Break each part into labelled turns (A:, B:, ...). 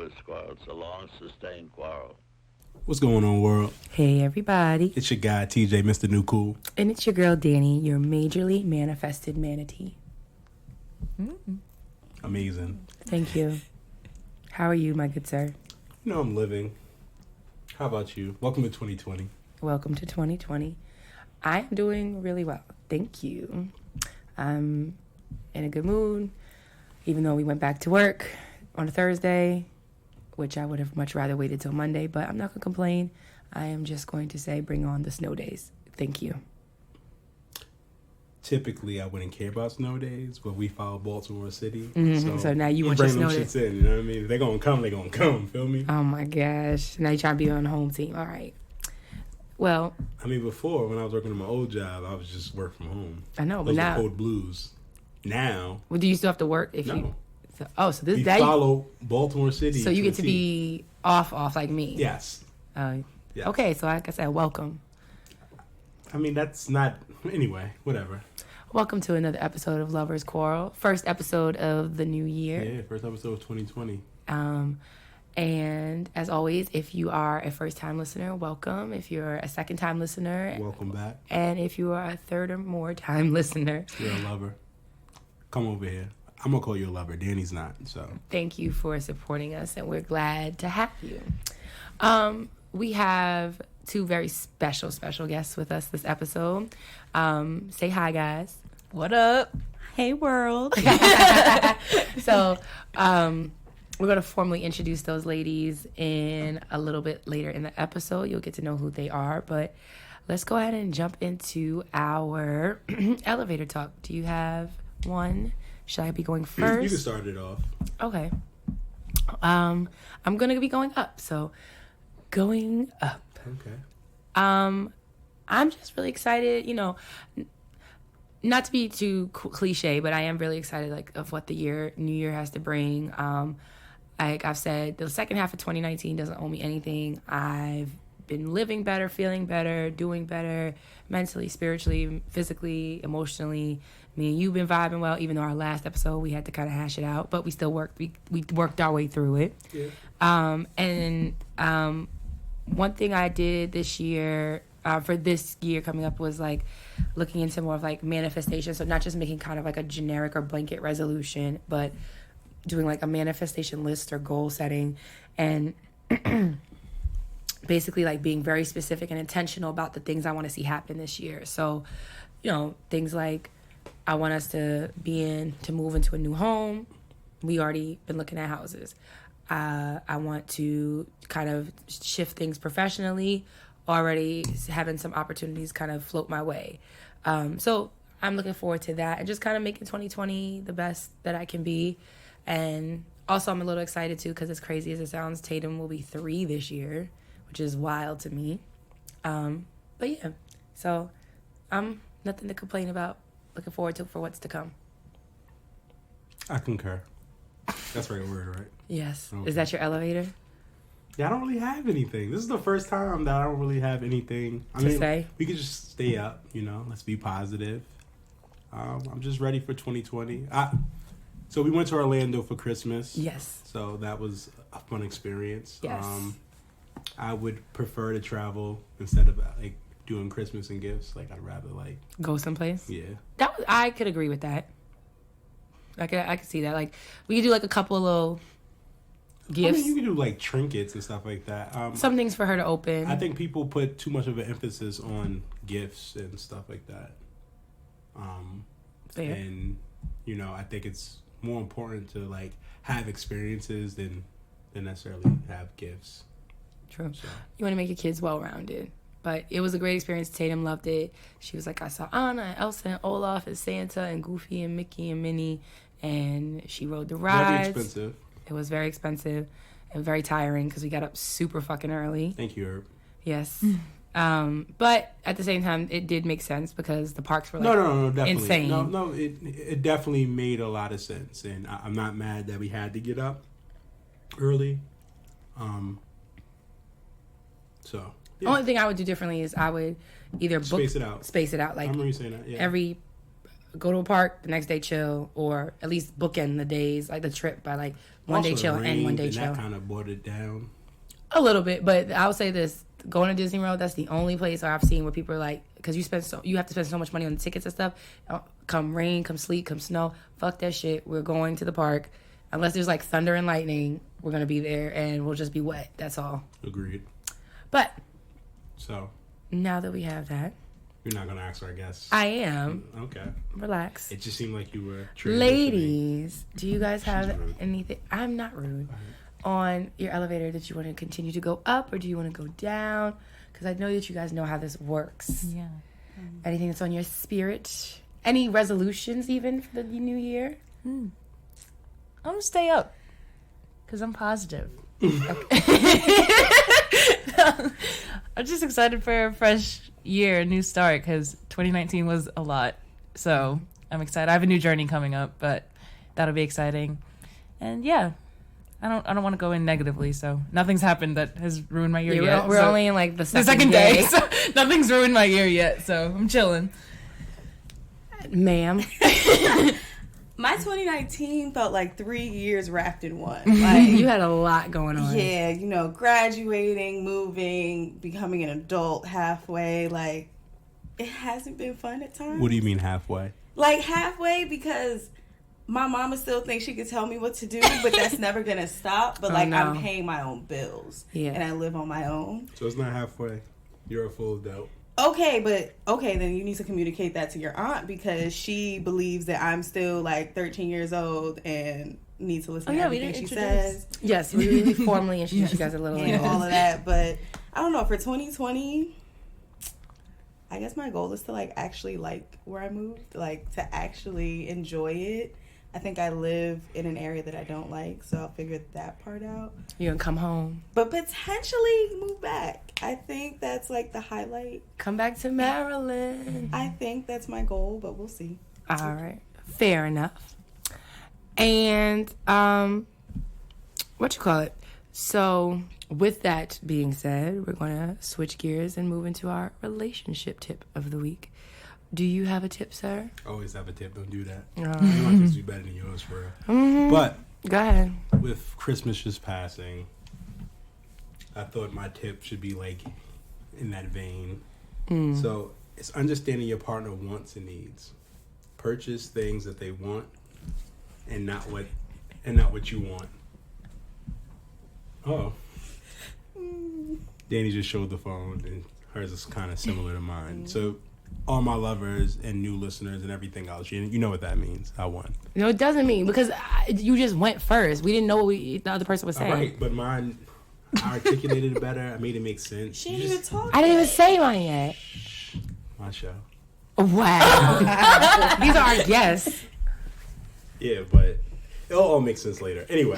A: Lovers Quarrel. It's a long, sustained quarrel.
B: What's going on, world?
C: Hey, everybody.
B: It's your guy, TJ, Mr. New Cool.
C: And it's your girl, Dani, your majorly manifested manatee.
B: Amazing.
C: Thank you. How are you, my good sir?
B: You know I'm living. How about you? Welcome to 2020.
C: Welcome to 2020. I'm doing really well. Thank you. I'm in a good mood, even though we went back to work on a Thursday, which I would have much rather waited till Monday, but I'm not going to complain. I am just going to say bring on the snow days. Thank you.
B: Typically, I wouldn't care about snow days, but we follow Baltimore City.
C: So now you want
B: bring
C: your
B: them
C: snow
B: shits in, you know what I mean? If they're going to come, feel me?
C: Oh, my gosh. Now you're trying to be on the home team. All right. Well,
B: I mean, before, when I was working at my old job, I was just work from home.
C: I know, but
B: Those
C: now...
B: were code blues. Now...
C: Well, do you still have to work if
B: no.
C: you... So this
B: we
C: day...
B: follow Baltimore City.
C: So you get to be off like me.
B: Yes.
C: Yes. Okay, so like I said, welcome.
B: I mean, that's not... Anyway, whatever.
C: Welcome to another episode of Lovers Quarrel. First episode of the new year.
B: Yeah, first episode of 2020.
C: And as always, if you are a first-time listener, welcome. If you're a second-time listener...
B: Welcome back.
C: And if you are a third or more time listener...
B: You're a lover. Come over here. I'm going to call you a lover. Danny's not, so...
C: Thank you for supporting us, and we're glad to have you. We have two very special guests with us this episode. Say hi, guys.
D: What up? Hey, world.
C: So, we're going to formally introduce those ladies in a little bit later in the episode. You'll get to know who they are, but let's go ahead and jump into our elevator talk. Do you have one? Should I be going first?
B: You can start it off.
C: Okay. I'm going to be going up, so going up.
B: Okay.
C: I'm just really excited, not to be too cliche, but I am really excited, of what the new year has to bring. Like I've said, the second half of 2019 doesn't owe me anything. I've been living better, feeling better, doing better, mentally, spiritually, physically, emotionally. Me and you've been vibing well, even though our last episode we had to kind of hash it out, but we still worked. We worked our way through it. Yeah. One thing I did this year, for this year coming up, was looking into more of manifestation. So not just making kind of a generic or blanket resolution, but doing a manifestation list or goal setting, and basically being very specific and intentional about the things I want to see happen this year. So, things like I want us to move into a new home. We already been looking at houses. I want to kind of shift things professionally, already having some opportunities kind of float my way. So I'm looking forward to that and just kind of making 2020 the best that I can be. And also I'm a little excited too, because as crazy as it sounds, Tatum will be 3 this year, which is wild to me. But yeah, so I'm nothing to complain about. Looking forward to for what's to come.
B: I concur. That's the right word, right?
C: Yes.
B: Okay.
C: Is that your elevator?
B: Yeah, I don't really have anything. This is the first time that I don't really have anything
C: to say.
B: We could just stay up, let's be positive. I'm just ready for 2020. So we went to Orlando for Christmas.
C: Yes.
B: So that was a fun experience.
C: Yes.
B: I would prefer to travel instead of doing Christmas and gifts. I'd rather
C: go someplace.
B: Yeah.
C: I could agree with that. I could see that. We could do a couple of little gifts.
B: I mean, you can do trinkets and stuff like that.
C: Some things for her to open.
B: I think people put too much of an emphasis on gifts and stuff like that.
C: Fair.
B: And I think it's more important to have experiences than necessarily have gifts.
C: True.
B: So.
C: You want to make your kids well-rounded. But it was a great experience. Tatum loved it. She was like, I saw Anna and Elsa and Olaf and Santa and Goofy and Mickey and Minnie. And she rode the rides.
B: Very expensive.
C: It was very expensive and very tiring because we got up super fucking early.
B: Thank you, Herb.
C: Yes. But at the same time, it did make sense because the parks were
B: no, definitely.
C: Insane.
B: No, it definitely made a lot of sense. And I'm not mad that we had to get up early. So...
C: The only thing I would do differently is I would either
B: space it out.
C: I
B: remember you saying that. Yeah.
C: Every go to a park, the next day chill, or at least bookend the days, like the trip by like one day chill and one day chill.
B: That kind of brought it down.
C: A little bit, but I'll say this: going to Disney World, that's the only place I've seen where people are like, because you have to spend so much money on the tickets and stuff. Come rain, come sleet, come snow, fuck that shit. We're going to the park, unless there's like thunder and lightning. We're gonna be there, and we'll just be wet. That's all.
B: Agreed.
C: But
B: so
C: now that we have that,
B: you're not gonna ask her, I guess.
C: I am.
B: Okay.
C: Relax.
B: It just seemed like you were
C: Ladies, do you guys have
B: rude.
C: anything? I'm not rude. On your elevator that you want to continue to go up, or do you want to go down? Because I know that you guys know how this works.
D: Yeah.
C: Anything that's on your spirit? Any resolutions even for the new year?
D: I'm gonna stay up because I'm positive. I'm just excited for a fresh year, a new start, because 2019 was a lot. So I'm excited. I have a new journey coming up, but that'll be exciting. And yeah, I don't want to go in negatively. So nothing's happened that has ruined my year yet.
C: We're
D: so
C: only in like the
D: second day. So nothing's ruined my year yet. So I'm chilling.
C: Ma'am.
E: My 2019 felt like 3 years wrapped in one. Like,
C: You had a lot going on.
E: yeah, you know, graduating, moving, becoming an adult halfway. Like, it hasn't been fun at times.
B: What do you mean halfway?
E: Like, halfway because my mama still thinks she could tell me what to do, but that's never going to stop. But,
C: Oh,
E: like,
C: no.
E: I'm paying my own bills.
C: Yeah.
E: And I live on my own.
B: So it's not halfway. You're a full adult.
E: Okay, then you need to communicate that to your aunt because she believes that I'm still like 13 years old and need to listen to everything she says.
C: Yes, we formally introduced you guys a little
E: And
C: later.
E: all of that. But I don't know, for 2020, I guess my goal is to like actually like where I moved, like to actually enjoy it. I think I live in an area that I don't like, so I'll figure that part out.
C: You're gonna come home.
E: But potentially move back. I think that's like the highlight.
C: Come back to Maryland.
E: I think that's my goal, but we'll see.
C: All right. Fair enough. And what you call it? So with that being said, we're gonna switch gears and move into our relationship tip of the week. Do you have a tip, sir?
B: Always have a tip. Don't do that.
C: Oh.
B: You might just do better than yours for real.
C: Mm-hmm.
B: But
C: Go ahead.
B: with Christmas just passing, I thought my tip should be like in that vein. So it's understanding your partner wants and needs. Purchase things that they want and not what you want. Oh. Dani just showed the phone and hers is kind of similar to mine. So all my lovers and new listeners and everything else, you know what that means. I won.
C: No, it doesn't mean because you just went first. We didn't know what the other person was saying.
B: Right, but mine, I articulated it better. I made it make sense.
E: She didn't even talk.
C: I didn't even say mine yet.
B: My show.
C: Wow. These are our guests.
B: Yeah, but it'll all make sense later. Anyway,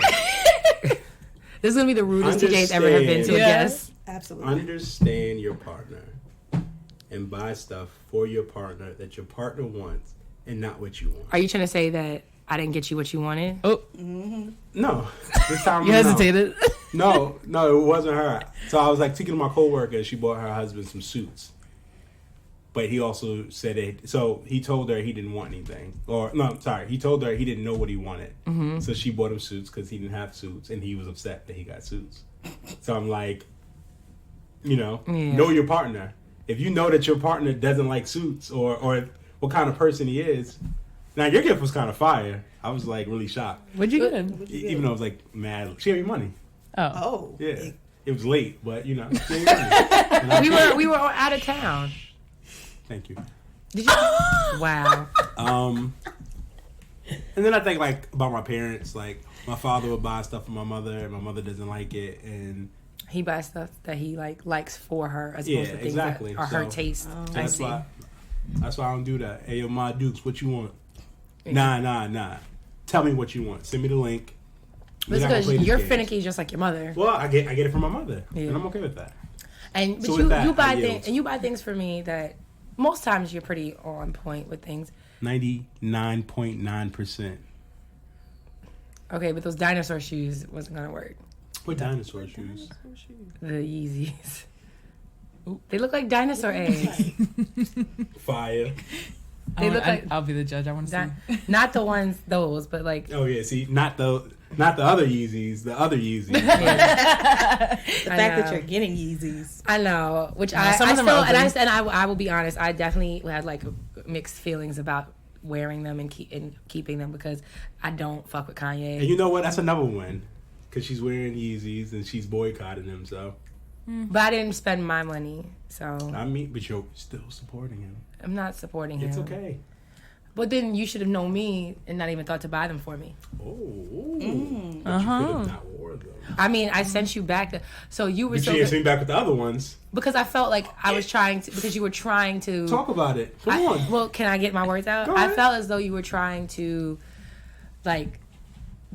C: This is going to be the rudest TJ's ever have been to a guest.
E: Absolutely.
B: understand your partner and buy stuff for your partner that your partner wants and not what you want.
C: Are you trying to say that I didn't get you what you wanted?
D: Oh,
B: No, this time
D: you
B: no.
D: hesitated.
B: No, it wasn't her. So I was like speaking to my coworker. She bought her husband some suits, but he also said it. So he told her he didn't want anything, he told her he didn't know what he wanted. Mm-hmm. So she bought him suits because he didn't have suits, and he was upset that he got suits. So I'm like, know your partner. If you know that your partner doesn't like suits or what kind of person he is. Now your gift was kind of fire. I was like really shocked.
D: What'd you get him?
B: Even though I was like mad. She gave me money.
E: Oh.
B: Yeah. It was late, but she gave me money.
C: We were out of town.
B: Thank you.
C: Did you? Wow.
B: And then I think like about my parents, like my father would buy stuff for my mother and my mother doesn't like it, and
C: He buys stuff that he likes for her as opposed
B: Yeah,
C: to things
B: exactly.
C: that are her
B: So,
C: taste. I
B: that's
C: see.
B: That's why I don't do that. Hey, yo, my Dukes, what you want? Nah. Tell me what you want. Send me the link.
C: But it's because you're finicky just like your mother.
B: Well, I get it from my mother,
C: Yeah.
B: and I'm okay with that.
C: But
B: So with that,
C: you buy
B: I yield.
C: things and you buy things for me that most times you're pretty on point with things.
B: 99.9%.
C: Okay, but those dinosaur shoes wasn't gonna work.
B: What dinosaur shoes?
C: The Yeezys. They look like dinosaur eggs.
B: Fire.
C: They look like
D: I'll be the judge. I want to see.
C: not the ones those, but like
B: Oh yeah, see, not the other Yeezys, the other Yeezys.
E: The fact that
C: know.
E: you're getting Yeezys.
C: I know, which
D: No,
C: I
D: some of them
C: still,
D: are ugly.
C: and I will be honest, I definitely had like mixed feelings about wearing them and keeping them because I don't fuck with Kanye.
B: And you know what? That's another one because she's wearing Yeezys and she's boycotting them. So
C: But I didn't spend my money, so
B: I mean, but you're still supporting him.
C: I'm not supporting him.
B: It's okay.
C: But then you should have known me and not even thought to buy them for me.
B: Oh, but
E: Mm.
B: you could have not wore them.
C: I mean, I sent you back so you were
B: But
C: so
B: you
C: good,
B: sent me back with the other ones.
C: because I felt like I was trying to, because you were trying to
B: Talk about it. Come on.
C: Well, can I get my words out?
B: Go
C: I
B: ahead.
C: felt as though you were trying to, like,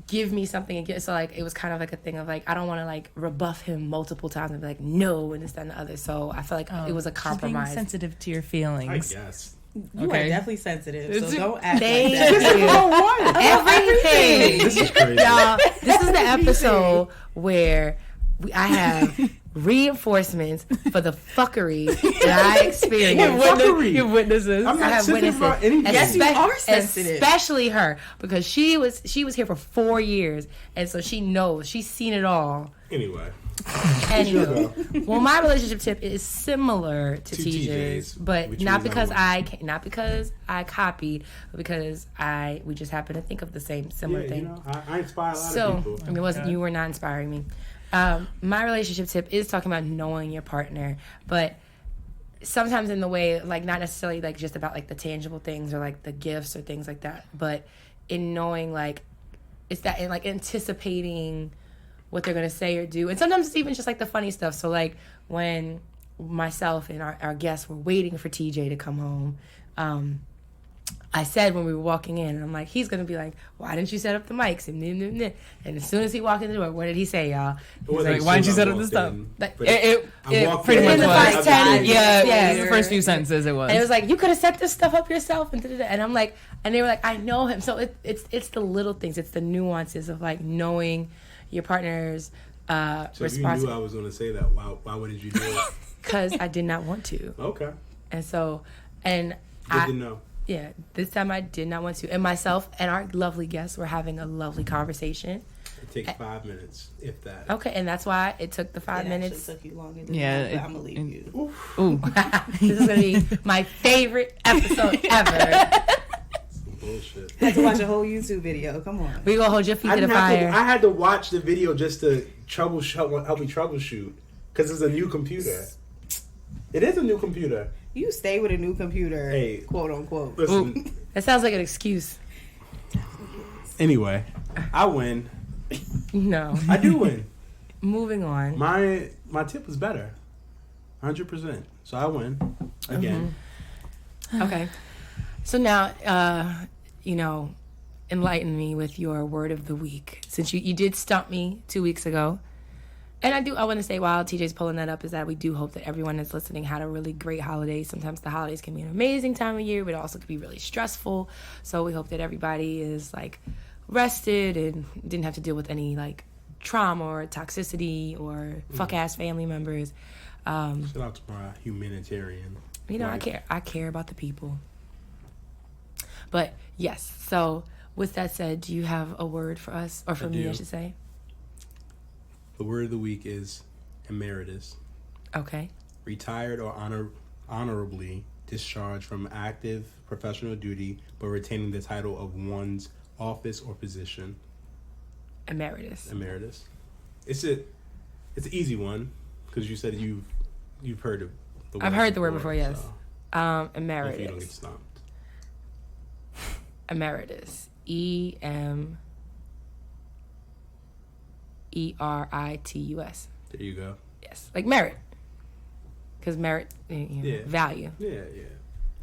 C: give me something and get. So like it was kind of like a thing of like I don't want to like rebuff him multiple times and be like no and this that, and the other. So I felt like it was a
D: She's being
C: compromise.
D: sensitive to your
B: I
D: feelings.
B: guess.
E: You
D: Okay.
E: are definitely sensitive,
D: Is
E: so
D: it-
E: don't act
C: Thank
E: like that.
C: you.
B: What?
C: Everything.
B: This is crazy.
C: Y'all, this is the episode where I have reinforcements for the fuckery that I experienced.
B: Fuckery.
D: Your witnesses.
B: I'm
C: I
B: not
C: have
B: sensitive
C: witnesses.
B: about anything.
E: Yes, you are sensitive.
C: Especially her, because she was here for 4 years, and so she knows, she's seen it all.
B: Anyway.
C: Anyway, well, my relationship tip is similar to
B: To
C: TJ's,
B: TJ's,
C: but
B: which
C: not
B: means
C: because
B: I'm
C: not because I copied, but because we just happen to think of the same similar
B: Yeah,
C: thing.
B: you know, I inspire a lot
C: So
B: of people.
C: it wasn't, you were not inspiring me. My relationship tip is talking about knowing your partner, but sometimes in the way, like not necessarily like just about like the tangible things or like the gifts or things like that, but in knowing like it's that in like anticipating what they're gonna say or do, and sometimes it's even just like the funny stuff. So like when myself and our guests were waiting for TJ to come home, I said when we were walking in, and I'm like, he's gonna be like, why didn't you set up the mics? And as soon as he walked in the door, what did he say, y'all?
B: It wasn't
D: like, why didn't you
B: soon I
D: set up the
B: walked
D: stuff?
B: in,
C: Like,
B: but
D: It
B: walked
D: pretty
B: in
D: much
C: in the
D: was.
C: first 10
D: Yeah,
C: yeah.
D: the first few sentences it was.
C: And it was like, you could have set this stuff up yourself, and I'm like, and they were like, I know him. So it's the little things, it's the nuances of like knowing your partner's
B: So you knew
C: responsibility.
B: I was going to say that. Why wouldn't you do it?
C: Because I did not want to,
B: Okay.
C: and so and
B: Good to know.
C: yeah, this time I did not want to, and myself and our lovely guests were having a lovely conversation.
B: It takes 5 minutes, if that.
C: Okay, and that's why it took the 5
E: It
C: minutes.
E: actually took you longer than
D: Yeah,
E: that,
D: it-
E: but I'm gonna leave you.
D: Ooh.
C: This is gonna be my favorite episode ever.
B: Bullshit.
E: I had to watch a whole YouTube video. Come on.
C: We gonna hold your feet to the
B: I
C: fire.
B: had to watch the video just to help me troubleshoot because it's a new computer. It is a new computer.
E: You stay with a new computer,
B: Hey.
E: quote unquote.
B: Listen.
C: That sounds like an excuse.
B: Anyway, I win.
C: No.
B: I do win.
C: Moving on.
B: My tip was better, 100%. So I win again.
C: Okay. So now, enlighten me with your word of the week. Since you did stump me 2 weeks ago. And I want to say, while TJ's pulling that up, is that we do hope that everyone that's listening had a really great holiday. Sometimes the holidays can be an amazing time of year, but it also could be really stressful. So we hope that everybody is like rested and didn't have to deal with any like trauma or toxicity or fuck ass family members.
B: Shout out to my humanitarian.
C: I care about the people. But yes, so with that said, do you have a word for us, or for me,
B: do.
C: I should say?
B: The word of the week is emeritus.
C: Okay.
B: Retired or honorably discharged from active professional duty, but retaining the title of one's office or position.
C: Emeritus.
B: Emeritus. It's an easy one because you said you've heard of the word.
C: I've heard the word before, yes.
B: So hopefully you don't get
C: Emeritus.
B: stumped.
C: Emeritus. EMERITUS.
B: There you go.
C: Yes. Like merit. Because merit,
B: Yeah.
C: value.
B: Yeah.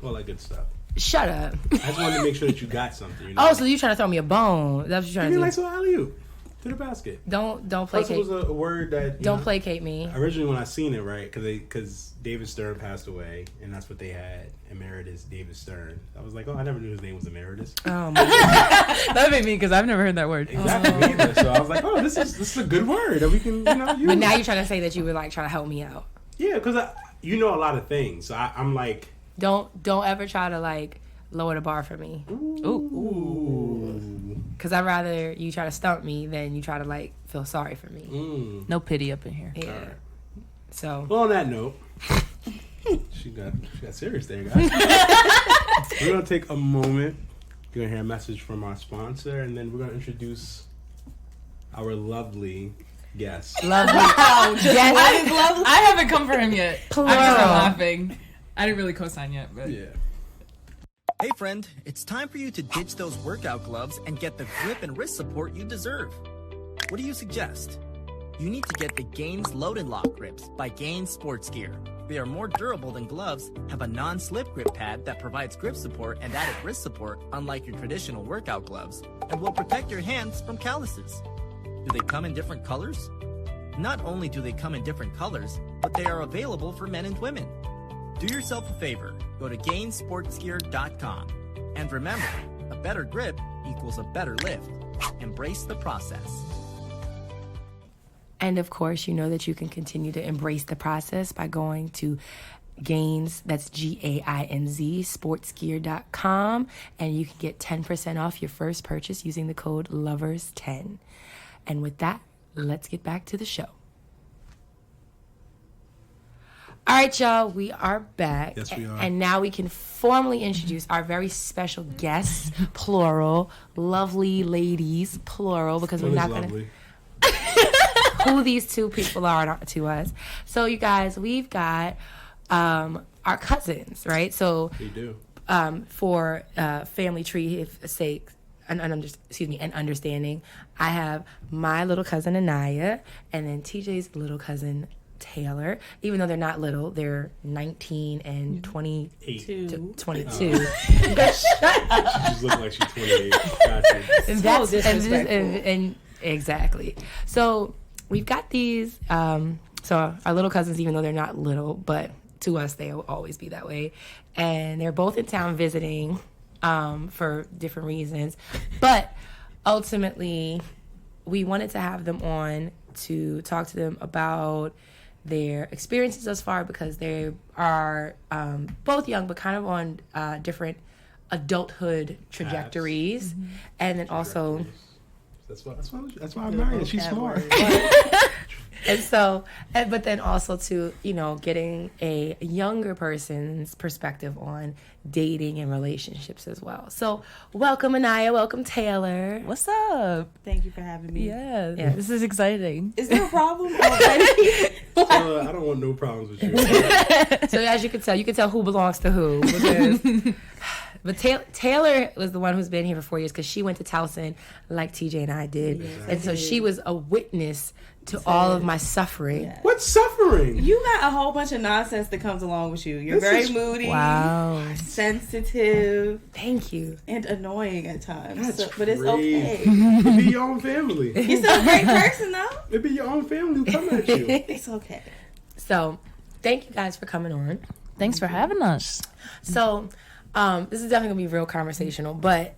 B: All that good stuff.
C: Shut up.
B: I just wanted to make sure that you got something.
C: Oh, so you trying to throw me a bone. That's what you're trying
B: Give
C: to
B: me
C: do.
B: like so alley-oop to the basket.
C: Don't
B: Plus, it
C: placate.
B: was a word that
C: Don't placate me.
B: Originally, when I seen it, right, because David Stern passed away, and that's what they had, Emeritus David Stern. I was like, oh, I never knew his name was Emeritus.
C: Oh my God.
D: That made me because I've never heard that word.
B: Exactly. me either. So I was like, oh, this is a good word that we can use.
C: But now you're trying to say that you were like trying to help me out.
B: Yeah, because you know a lot of things. So I'm like,
C: Don't ever try to like. lower the bar for me.
B: Ooh.
C: Because I'd rather you try to stump me than you try to, like, feel sorry for me.
D: No pity up in here.
C: Yeah.
B: All right.
C: So.
B: Well, on that note, she got serious there, guys. We're going to take a moment. You're going to hear a message from our sponsor, and then we're going to introduce our lovely guest.
C: Lovely.
D: Yes. I haven't come for him yet.
C: Plural.
D: I'm just laughing. I didn't really co-sign yet, but
B: Yeah.
F: Hey friend, it's time for you to ditch those workout gloves and get the grip and wrist support you deserve. What do you suggest? You need to get the Gaines Load and Lock grips by Gaines Sports Gear. They are more durable than gloves, have a non-slip grip pad that provides grip support and added wrist support unlike your traditional workout gloves, and will protect your hands from calluses. Do they come in different colors? Not only do they come in different colors, but they are available for men and women. Do yourself a favor, go to GainesSportsGear.com. And remember, a better grip equals a better lift. Embrace the process.
C: And of course, you know that you can continue to embrace the process by going to Gaines, that's Gainz, sportsgear.com, and you can get 10% off your first purchase using the code LOVERS10. And with that, let's get back to the show. All right, y'all, we are back.
B: Yes, we are.
C: And now we can formally introduce our very special guests, plural, lovely ladies, plural, because we're not going to... who these two people are to us. So, you guys, we've got our cousins, right? So,
B: We do.
C: For family tree sake and understanding, I have my little cousin Aniya, and then TJ's little cousin Taylor. Even though they're not little, they're 19 and 22. 22.
B: She just looks like she's 28. Gotcha.
C: And that's and exactly. So we've got these. So our little cousins, even though they're not little, but to us they will always be that way. And they're both in town visiting for different reasons. But ultimately, we wanted to have them on to talk to them about their experiences thus far, because they are both young but kind of on different adulthood trajectories. Mm-hmm. And then also
B: That's why I'm married. She's smart.
C: and so, but then also to, getting a younger person's perspective on dating and relationships as well. So welcome Aniya, welcome Taylor.
D: what's up?
E: Thank you for having me.
D: Yeah,
C: Yeah.
D: this is exciting.
E: Is there a problem already?
B: I don't want no problems with you.
C: So as you can tell who belongs to who. Because, but Taylor was the one who's been here for 4 years because she went to Towson like TJ and I did.
E: Yes,
C: and so she was a witness to all of my suffering.
E: Yeah.
B: What's suffering?
E: You got a whole bunch of nonsense that comes along with you. You're
B: This
E: very
B: is-
E: moody,
C: Wow.
E: sensitive,
C: Thank you.
E: and annoying at times.
B: That's
E: But it's
B: crazy.
E: okay.
B: It be your own family.
E: You're still a great person, though.
B: It be your own family who come at you.
E: It's okay.
C: So thank you guys for coming on.
D: Thanks for having us.
C: So this is definitely gonna be real conversational, but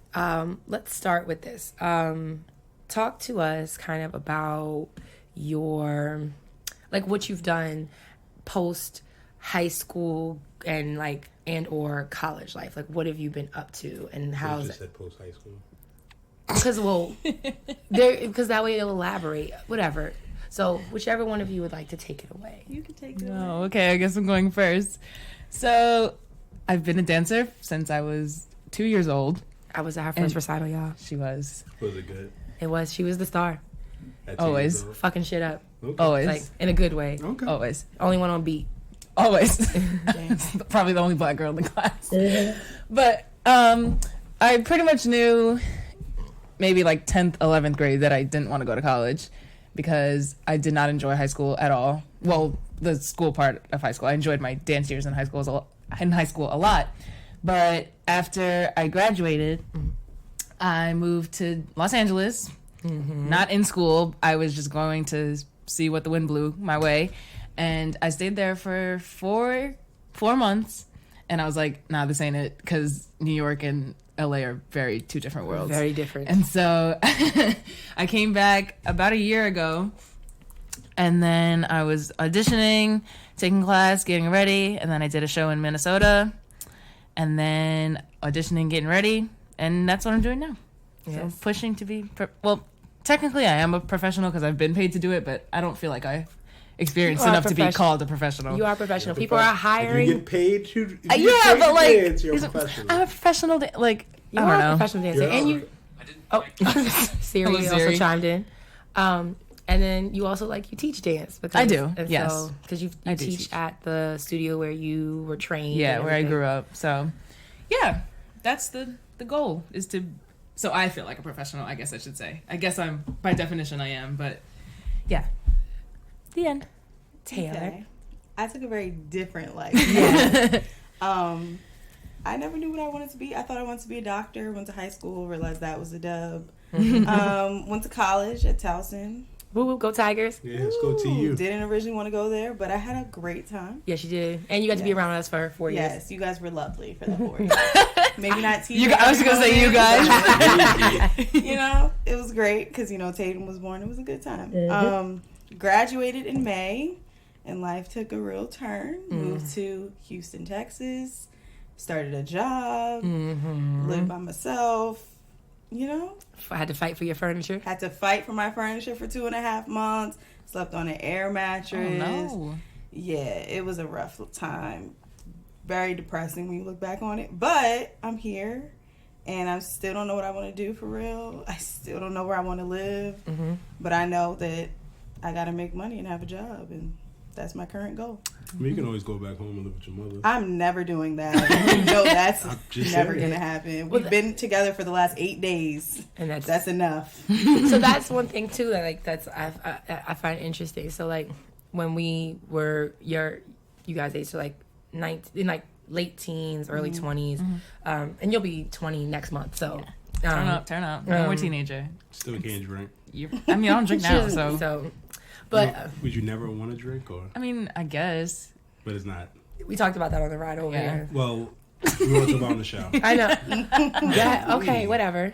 C: let's start with this. Talk to us kind of about your, like, what you've done post high school and or college life. Like, what have you been up to, and
B: You
C: how's
B: just
C: it?
B: said post high school.
C: Because that way it'll elaborate, whatever. So whichever one of you would like to take it away.
E: You can take it.
D: Oh, okay. I guess I'm going first. So, I've been a dancer since I was 2 years old.
C: I was at her first recital, y'all.
D: She was.
B: Was it good?
C: She was the star.
B: At
D: Always.
B: 2 years
C: Fucking shit up.
B: old? Okay.
D: Always.
C: Like, in a good way.
B: Okay.
D: Always.
C: Only one on beat.
D: Always. Probably the only black girl in the class. But I pretty much knew maybe like 10th, 11th grade that I didn't want to go to college because I did not enjoy high school at all. Well, the school part of high school. I enjoyed my dance years in high school a lot. But after I graduated, I moved to Los Angeles. Mm-hmm. Not in school. I was just going to see what the wind blew my way. And I stayed there for four months. And I was like, nah, this ain't it. Because New York and LA are two different worlds.
C: Very different.
D: And so I came back about a year ago. And then I was auditioning, taking class, getting ready. And then I did a show in Minnesota. and then auditioning, getting ready, and that's what I'm doing now.
C: Yes.
D: So pushing to be technically I am a professional because I've been paid to do it, but I don't feel like I experienced enough to be called a professional.
C: You are professional. People are hiring.
B: If you get paid to
D: but like
B: dance, you're a professional.
D: I'm a professional. I
C: You
D: don't
C: are
D: know.
C: a professional dancer, and you. Oh, Siri
D: Hello,
C: also
D: Siri.
C: chimed in. And then you also you teach dance. Because,
D: I do,
C: and
D: yes.
C: So, because you
D: I do
C: teach
D: teach.
C: at the studio where you were trained.
D: Yeah,
C: and
D: where I
C: everything.
D: grew up. So, yeah, that's the goal is to. So I feel like a professional. I guess I should say. I guess I'm by definition I am, but yeah. The end.
C: Taylor.
E: Okay. I took a very different life.
C: Yeah.
E: I never knew what I wanted to be. I thought I wanted to be a doctor. Went to high school, realized that was a dub. Went to college at Towson.
C: Woo woo, go Tigers.
B: Yeah, let's go to you.
E: Didn't originally want to go there, but I had a great time.
C: Yes, you did. And you got to be
E: Yes.
C: around us for 4 years.
E: Yes, you guys were lovely for the 4 years. Maybe not TJ.
D: I was gonna say you guys.
E: You know, it was great because, Tatum was born. It was a good time. Graduated in May, and life took a real turn. Moved to Houston, Texas. Started a job. Lived by myself.
C: I had to fight for your furniture.
E: Had to fight for my furniture for 2.5 months. Slept on an air mattress.
D: Oh no.
E: Yeah, it was a rough time. Very depressing when you look back on it. But I'm here, and I still don't know what I want to do for real. I still don't know where I want to live. But I know that I got to make money and have a job, and that's my current goal.
B: I mean, you can always go back home and live with your mother.
E: I'm never doing that. That's
B: just
E: never
B: saying.
E: going to happen. We've been together for the last 8 days,
C: And
E: that's enough.
C: So that's one thing too that I find interesting. So when we were you guys age, so in late teens, early 20s, and you'll be 20 next month. So
D: Turn up. No more teenager.
B: Still can't drink.
D: I don't drink now, so.
C: But
B: Would you never want to drink, or?
D: I mean, I guess.
B: But it's not.
C: we talked about that on the ride over
D: Yeah.
C: here.
B: Well, we want to talk about on the show.
C: I know. Yeah. Okay. Whatever.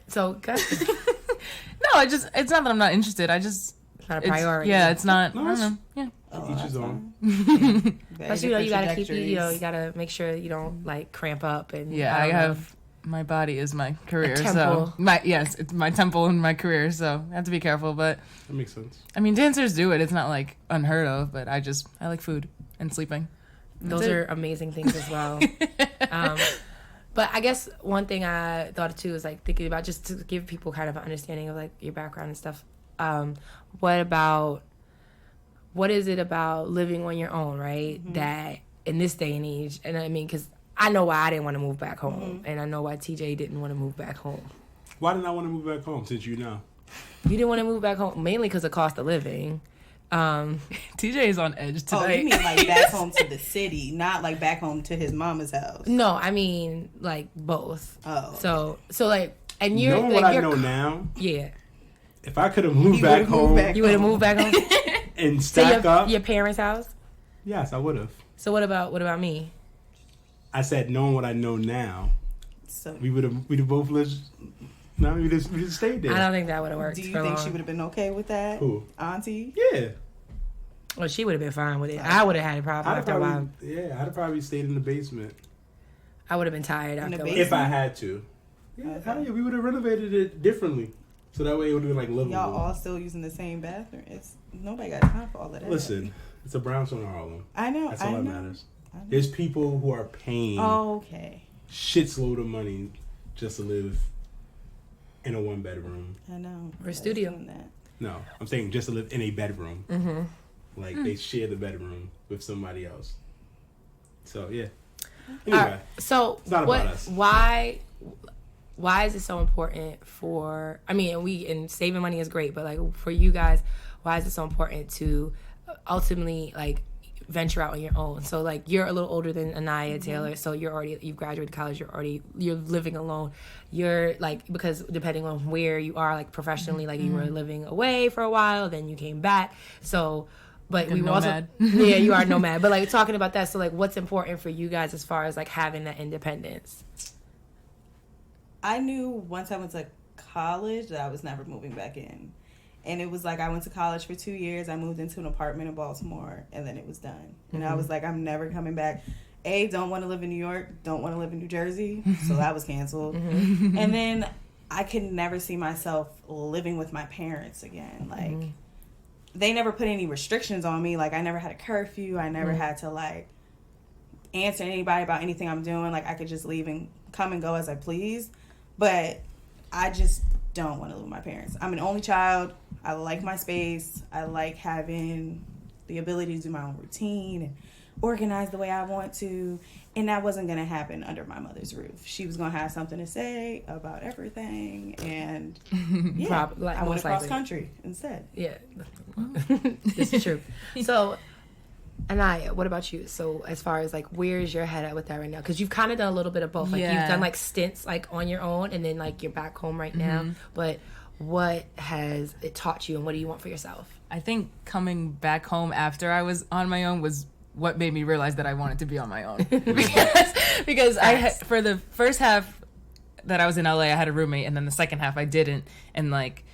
C: So go ahead.
D: No, it's not that I'm not interested.
C: It's not a priority.
D: Yeah, it's not.
B: No,
D: I don't
B: it's-
D: know. Yeah.
B: Each his own.
C: Plus, you gotta keep you gotta make sure you don't cramp up and
D: Yeah, I have my body is my career,
C: temple.
D: so it's my temple and my career, so I have to be careful. But
B: That makes sense.
D: I mean, dancers do it; it's not unheard of. But I like food and sleeping.
C: Those are amazing things as well. But I guess one thing I thought too is thinking about, just to give people kind of an understanding of your background and stuff. What is it about living on your own, right? That in this day and age, and I mean, because I know why I didn't want to move back home, and I know why TJ didn't want to move back home.
B: Why didn't I want to move back home? Since you know.
C: You didn't want to move back home mainly because of cost of living.
D: TJ is on edge
E: Oh,
D: tonight.
E: you mean back home to the city, not back home to his mama's house.
C: No, I mean both.
E: Oh.
C: So and you're
B: Knowing what I
C: you're
B: know now,
C: yeah.
B: if I could have moved
E: He
B: back
E: would've moved
B: home
E: back
C: You would have moved back home
B: and
C: to
B: stack up,
C: your parents' house.
B: yes, I would have.
C: So what about me?
B: I said, knowing what I know now,
E: So,
B: we'd have both lived. No, we just stayed there.
C: I don't think that would have worked.
E: do you
C: for
E: think
C: long.
E: she would have been okay with that?
B: Who?
E: Auntie?
B: Yeah,
C: Well, she would have been fine with it. I would have had a problem after a while.
B: I'd have probably stayed in the basement
C: I would have been tired
E: In the
C: after a while.
E: basement?
B: if I had to. Yeah, hell yeah, we would have renovated it differently, so that way it would have been livable.
E: Y'all all still using the same bathroom. Nobody got time for all of that.
B: Listen, it's a brownstone in Harlem.
E: I know.
B: That's
E: I
B: all that
E: know.
B: matters.
E: I know.
B: There's people who are paying
E: Okay.
B: shitload of money just to live in a 1-bedroom.
E: I know.
C: Or studio.
E: Doing that.
B: No, I'm saying just to live in a bedroom.
C: Mm-hmm.
B: They share the bedroom with somebody else. So yeah.
C: All
B: Anyway,
C: right, so
B: It's not about us.
C: Why is it so important for? I mean, and saving money is great, but for you guys, why is it so important to ultimately venture out on your own? So you're a little older than Aniya, Taylor, so you've graduated college, you're living alone. You're because depending on where you are professionally, you were living away for a while, then you came back. So but we were also
D: nomad.
C: yeah, you are nomad. But talking about that, so what's important for you guys as far as having that independence?
E: I knew once I went to college that I was never moving back in. And it was I went to college for 2 years. I moved into an apartment in Baltimore, and then it was done. And I was I'm never coming back. don't want to live in New York, don't want to live in New Jersey, so that was canceled. And then I could never see myself living with my parents again. Like, they never put any restrictions on me. Like, I never had a curfew. I never had to, like, answer anybody about anything I'm doing. Like, I could just leave and come and go as I please. But I just don't want to live with my parents. I'm an only child. I like my space. I like having the ability to do my own routine and organize the way I want to. And that wasn't going to happen under my mother's roof. She was going to have something to say about everything. And yeah, I went across country instead.
C: Yeah, this is true. So, Aniya, what about you? So as far as like, where's your head at with that right now? Because you've kind of done a little bit of both. Like you've done like stints like on your own, and then like you're back home right now. But what has it taught you, and what do you want for yourself?
D: I think coming back home after I was on my own was what made me realize that I wanted to be on my own. because for the first half that I was in LA, I had a roommate, and then the second half I didn't. And like,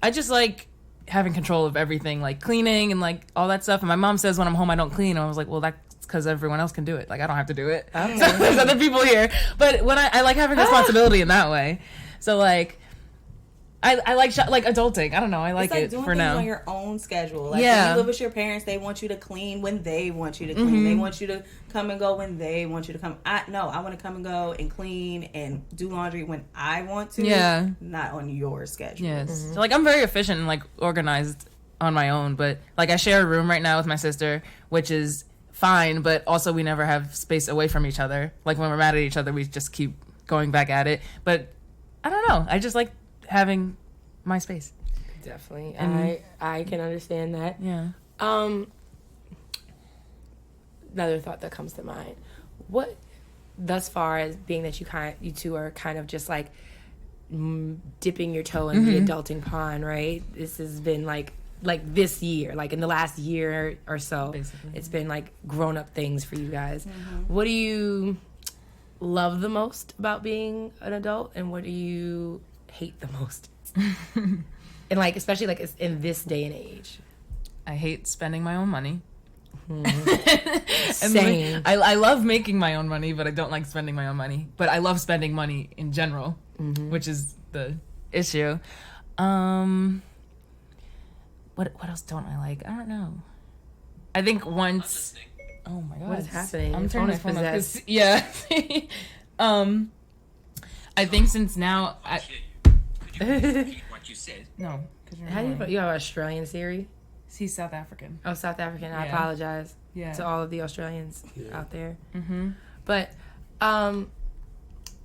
D: I just like having control of everything, like cleaning and like all that stuff. And my mom says when I'm home I don't clean, and I was like, well, that's because everyone else can do it. Like, I don't have to do it. So there's other people here. But when I like having responsibility in that way. So like, I like adulting. I don't know. I like
E: it
D: doing
E: for
D: things
E: now. On your own schedule. Like when you live with your parents, they want you to clean when they want you to clean. They want you to come and go when they want you to come. I want to come and go and clean and do laundry when I want to. Yeah. Not on your schedule.
D: Yes. So like, I'm very efficient and like organized on my own, but like I share a room right now with my sister, which is fine, but also we never have space away from each other. Like when we're mad at each other, we just keep going back at it. But I don't know. I just like having my space.
C: Definitely. And I can understand that.
D: Yeah.
C: Another thought that comes to mind. What, thus far as being that you two are kind of just like dipping your toe in the adulting pond, right? This has been like this year, like in the last year or so, basically. It's been like grown up things for you guys. What do you love the most about being an adult, and what do you hate the most? And like, especially like in this day and age,
D: I hate spending my own money.
C: Same.
D: Like, I love making my own money, but I don't like spending my own money. But I love spending money in general, which is the issue. What else don't I like? I don't know. I think once. Oh my god!
C: What is happening?
D: I'm turning my phone off. Yeah. I think since now.
G: Could you repeat what you said?
D: No.
C: How do you have Australian Siri?
D: He's South African.
C: Oh, South African. I apologize to all of the Australians out there. But,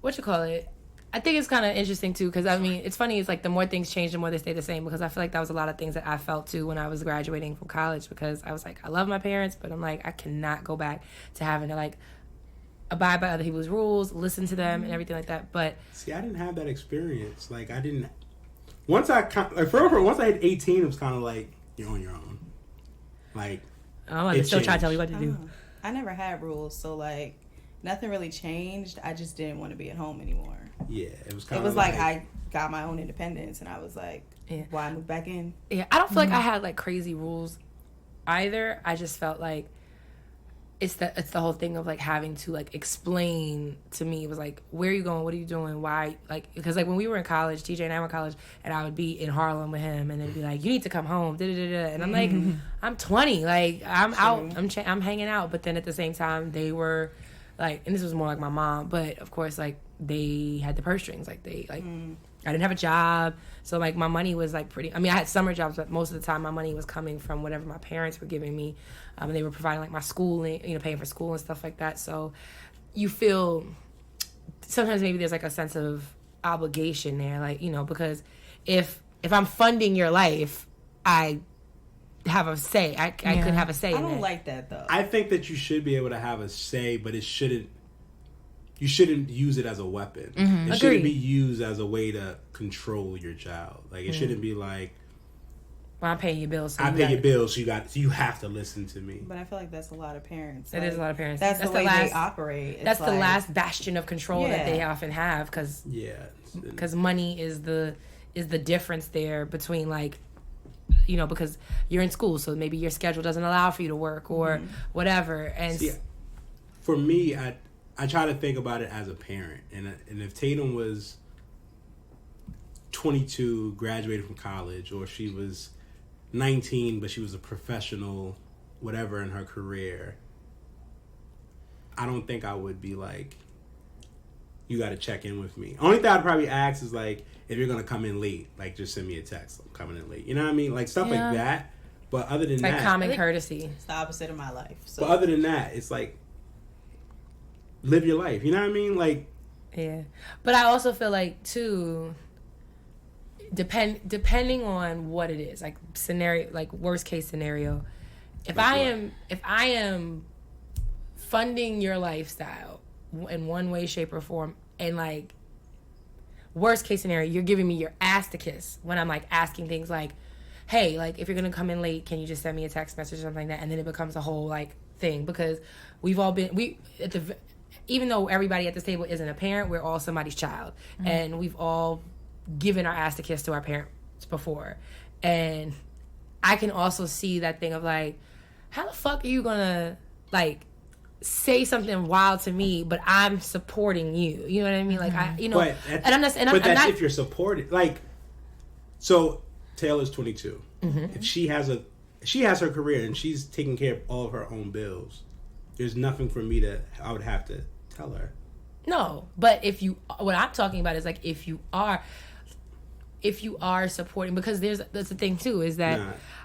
C: what you call it? I think it's kind of interesting too, because I mean, it's funny. It's like the more things change, the more they stay the same. Because I feel like that was a lot of things that I felt too when I was graduating from college. Because I was like, I love my parents, but I'm like, I cannot go back to having to like abide by other people's rules, listen to them, and everything like that. But
B: see, I didn't have that experience. Like, I didn't. Once I hit 18, it was kind of like you're on your own. Like,
C: I'm still trying to tell you what to do.
E: I never had rules, so like nothing really changed. I just didn't want to be at home anymore.
B: Yeah, it was kind of.
E: It was like I got my own independence, and I was like, why move back in?
C: Yeah, I don't feel like I had like crazy rules either. I just felt like it's the whole thing of like having to like explain to me. It was like, where are you going? What are you doing? Why? Like, because like when we were in college, TJ and I were in college, and I would be in Harlem with him, and they'd be like, you need to come home, and I'm like, I'm 20, like I'm out, I'm hanging out. But then at the same time, they were like, and this was more like my mom, but of course like they had the purse strings, like they like. I didn't have a job, so like my money was like pretty. I mean, I had summer jobs, but most of the time my money was coming from whatever my parents were giving me, and they were providing like my schooling, paying for school and stuff like that. So you feel sometimes maybe there's like a sense of obligation there, like because if I'm funding your life, I have a say. I could have a say.
E: I don't like that though.
B: I think that you should be able to have a say, but it shouldn't. You shouldn't use it as a weapon. It shouldn't be used as a way to control your child. Like it shouldn't be like,
C: well, I'm paying your bills. So
B: I pay your bills, so you have to listen to me.
E: But I feel like that's a lot of parents.
C: It is a lot of parents.
E: That's the way they operate.
C: That's the last bastion of control that they often have, because money is the difference there between like, because you're in school, so maybe your schedule doesn't allow for you to work or whatever, and.
B: for me, I try to think about it as a parent, and if Tatum was 22, graduated from college, or she was 19 but she was a professional whatever in her career, I don't think I would be like, you got to check in with me. Only thing I'd probably ask is like, if you're gonna come in late, like just send me a text, I'm coming in late, you know what I mean, like stuff like that. But other than
C: like
B: that,
C: common courtesy.
E: It's the opposite of my life. So.
B: But other than that, it's like, live your life, you know what I mean, like.
C: Yeah, but I also feel like too, depending on what it is, like scenario, like worst case scenario, if I am funding your lifestyle in one way, shape, or form, and like worst case scenario, you're giving me your ass to kiss when I'm like asking things like, hey, like if you're gonna come in late, can you just send me a text message or something like that, and then it becomes a whole like thing, because we've all been even though everybody at this table isn't a parent, we're all somebody's child, and we've all given our ass to kiss to our parents before, and I can also see that thing of like, how the fuck are you gonna like say something wild to me, but I'm supporting you? You know what I mean? Like I, you know, and I'm not.
B: But that's if you're supported. Like, so Taylor's 22. If she has her career and she's taking care of all of her own bills, there's nothing for me I would have to tell her. No, but what I'm talking about is like if you are supporting, because that's the thing too, is that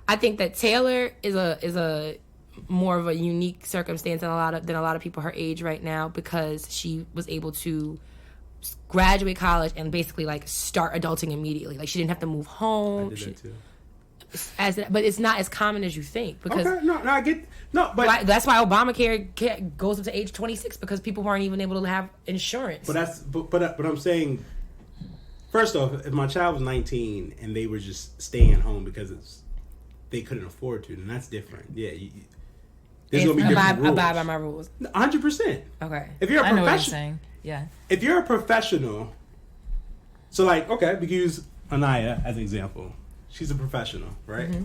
B: I think that Taylor is a more of a unique circumstance than a lot of people her age right now, because she was able to graduate college and basically like start adulting immediately. Like she didn't have to move home. I did that too. But it's not as common as you think, because I get but that's why Obamacare goes up to age 26, because people weren't even able to have insurance. But I'm saying, first off, if my child was 19 and they were just staying at home because they couldn't afford to, then that's different. Yeah, there's gonna be different rules. Abide by my rules. 100%. Okay. If you're a professional, I know what you're saying. Yeah. If you're a professional, so like, okay, we can use Aniya as an example. She's a professional, right? Mm-hmm.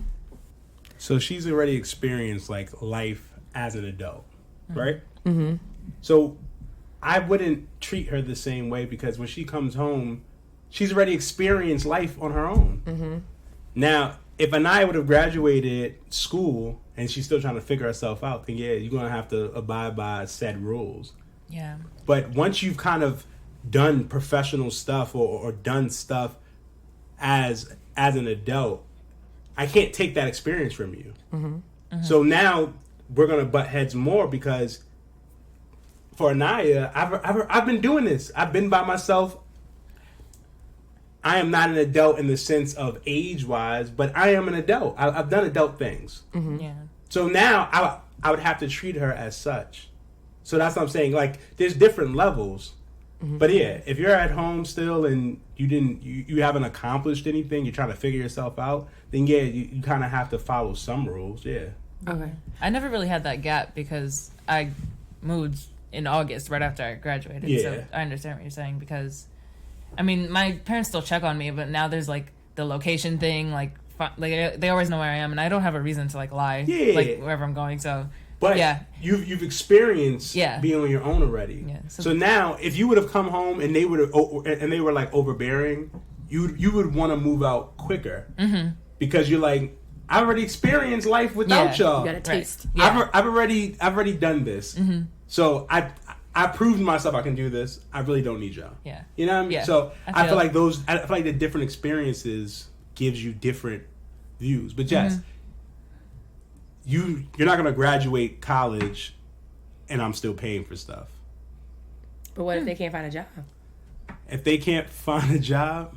B: So she's already experienced like life as an adult, right? Mm-hmm. So I wouldn't treat her the same way, because when she comes home, she's already experienced life on her own. Mm-hmm. Now, if Aniya would have graduated school and she's still trying to figure herself out, then yeah, you're gonna have to abide by said rules. Yeah. But once you've kind of done professional stuff or done stuff as an adult, I can't take that experience from you. Mm-hmm. Mm-hmm. So now we're gonna butt heads more, because for Aniya, I've been doing this. I've been by myself. I am not an adult in the sense of age-wise, but I am an adult. I've done adult things. Mm-hmm. Yeah. So now I would have to treat her as such. So that's what I'm saying. Like, there's different levels. Mm-hmm. But yeah, if you're at home still and you haven't accomplished anything, you're trying to figure yourself out, then yeah, you kind of have to follow some rules. Yeah.
D: Okay. I never really had that gap because I moved in August right after I graduated. Yeah. So I understand what you're saying, because I mean, my parents still check on me, but now there's like the location thing, like they always know where I am, and I don't have a reason to like lie, like wherever I'm going. So,
B: but yeah, you've experienced being on your own already. Yeah. So now, if you would have come home and they were like overbearing, you would want to move out quicker, because you're like, I already experienced life without y'all. You got a taste. Right. Yeah. I've already done this. Mm-hmm. So I proved to myself I can do this. I really don't need y'all. Yeah. You know what I mean? Yeah. So I feel like the different experiences gives you different views. But Jess, you're not gonna graduate college and I'm still paying for stuff.
C: But what if they can't find a job?
B: If they can't find a job,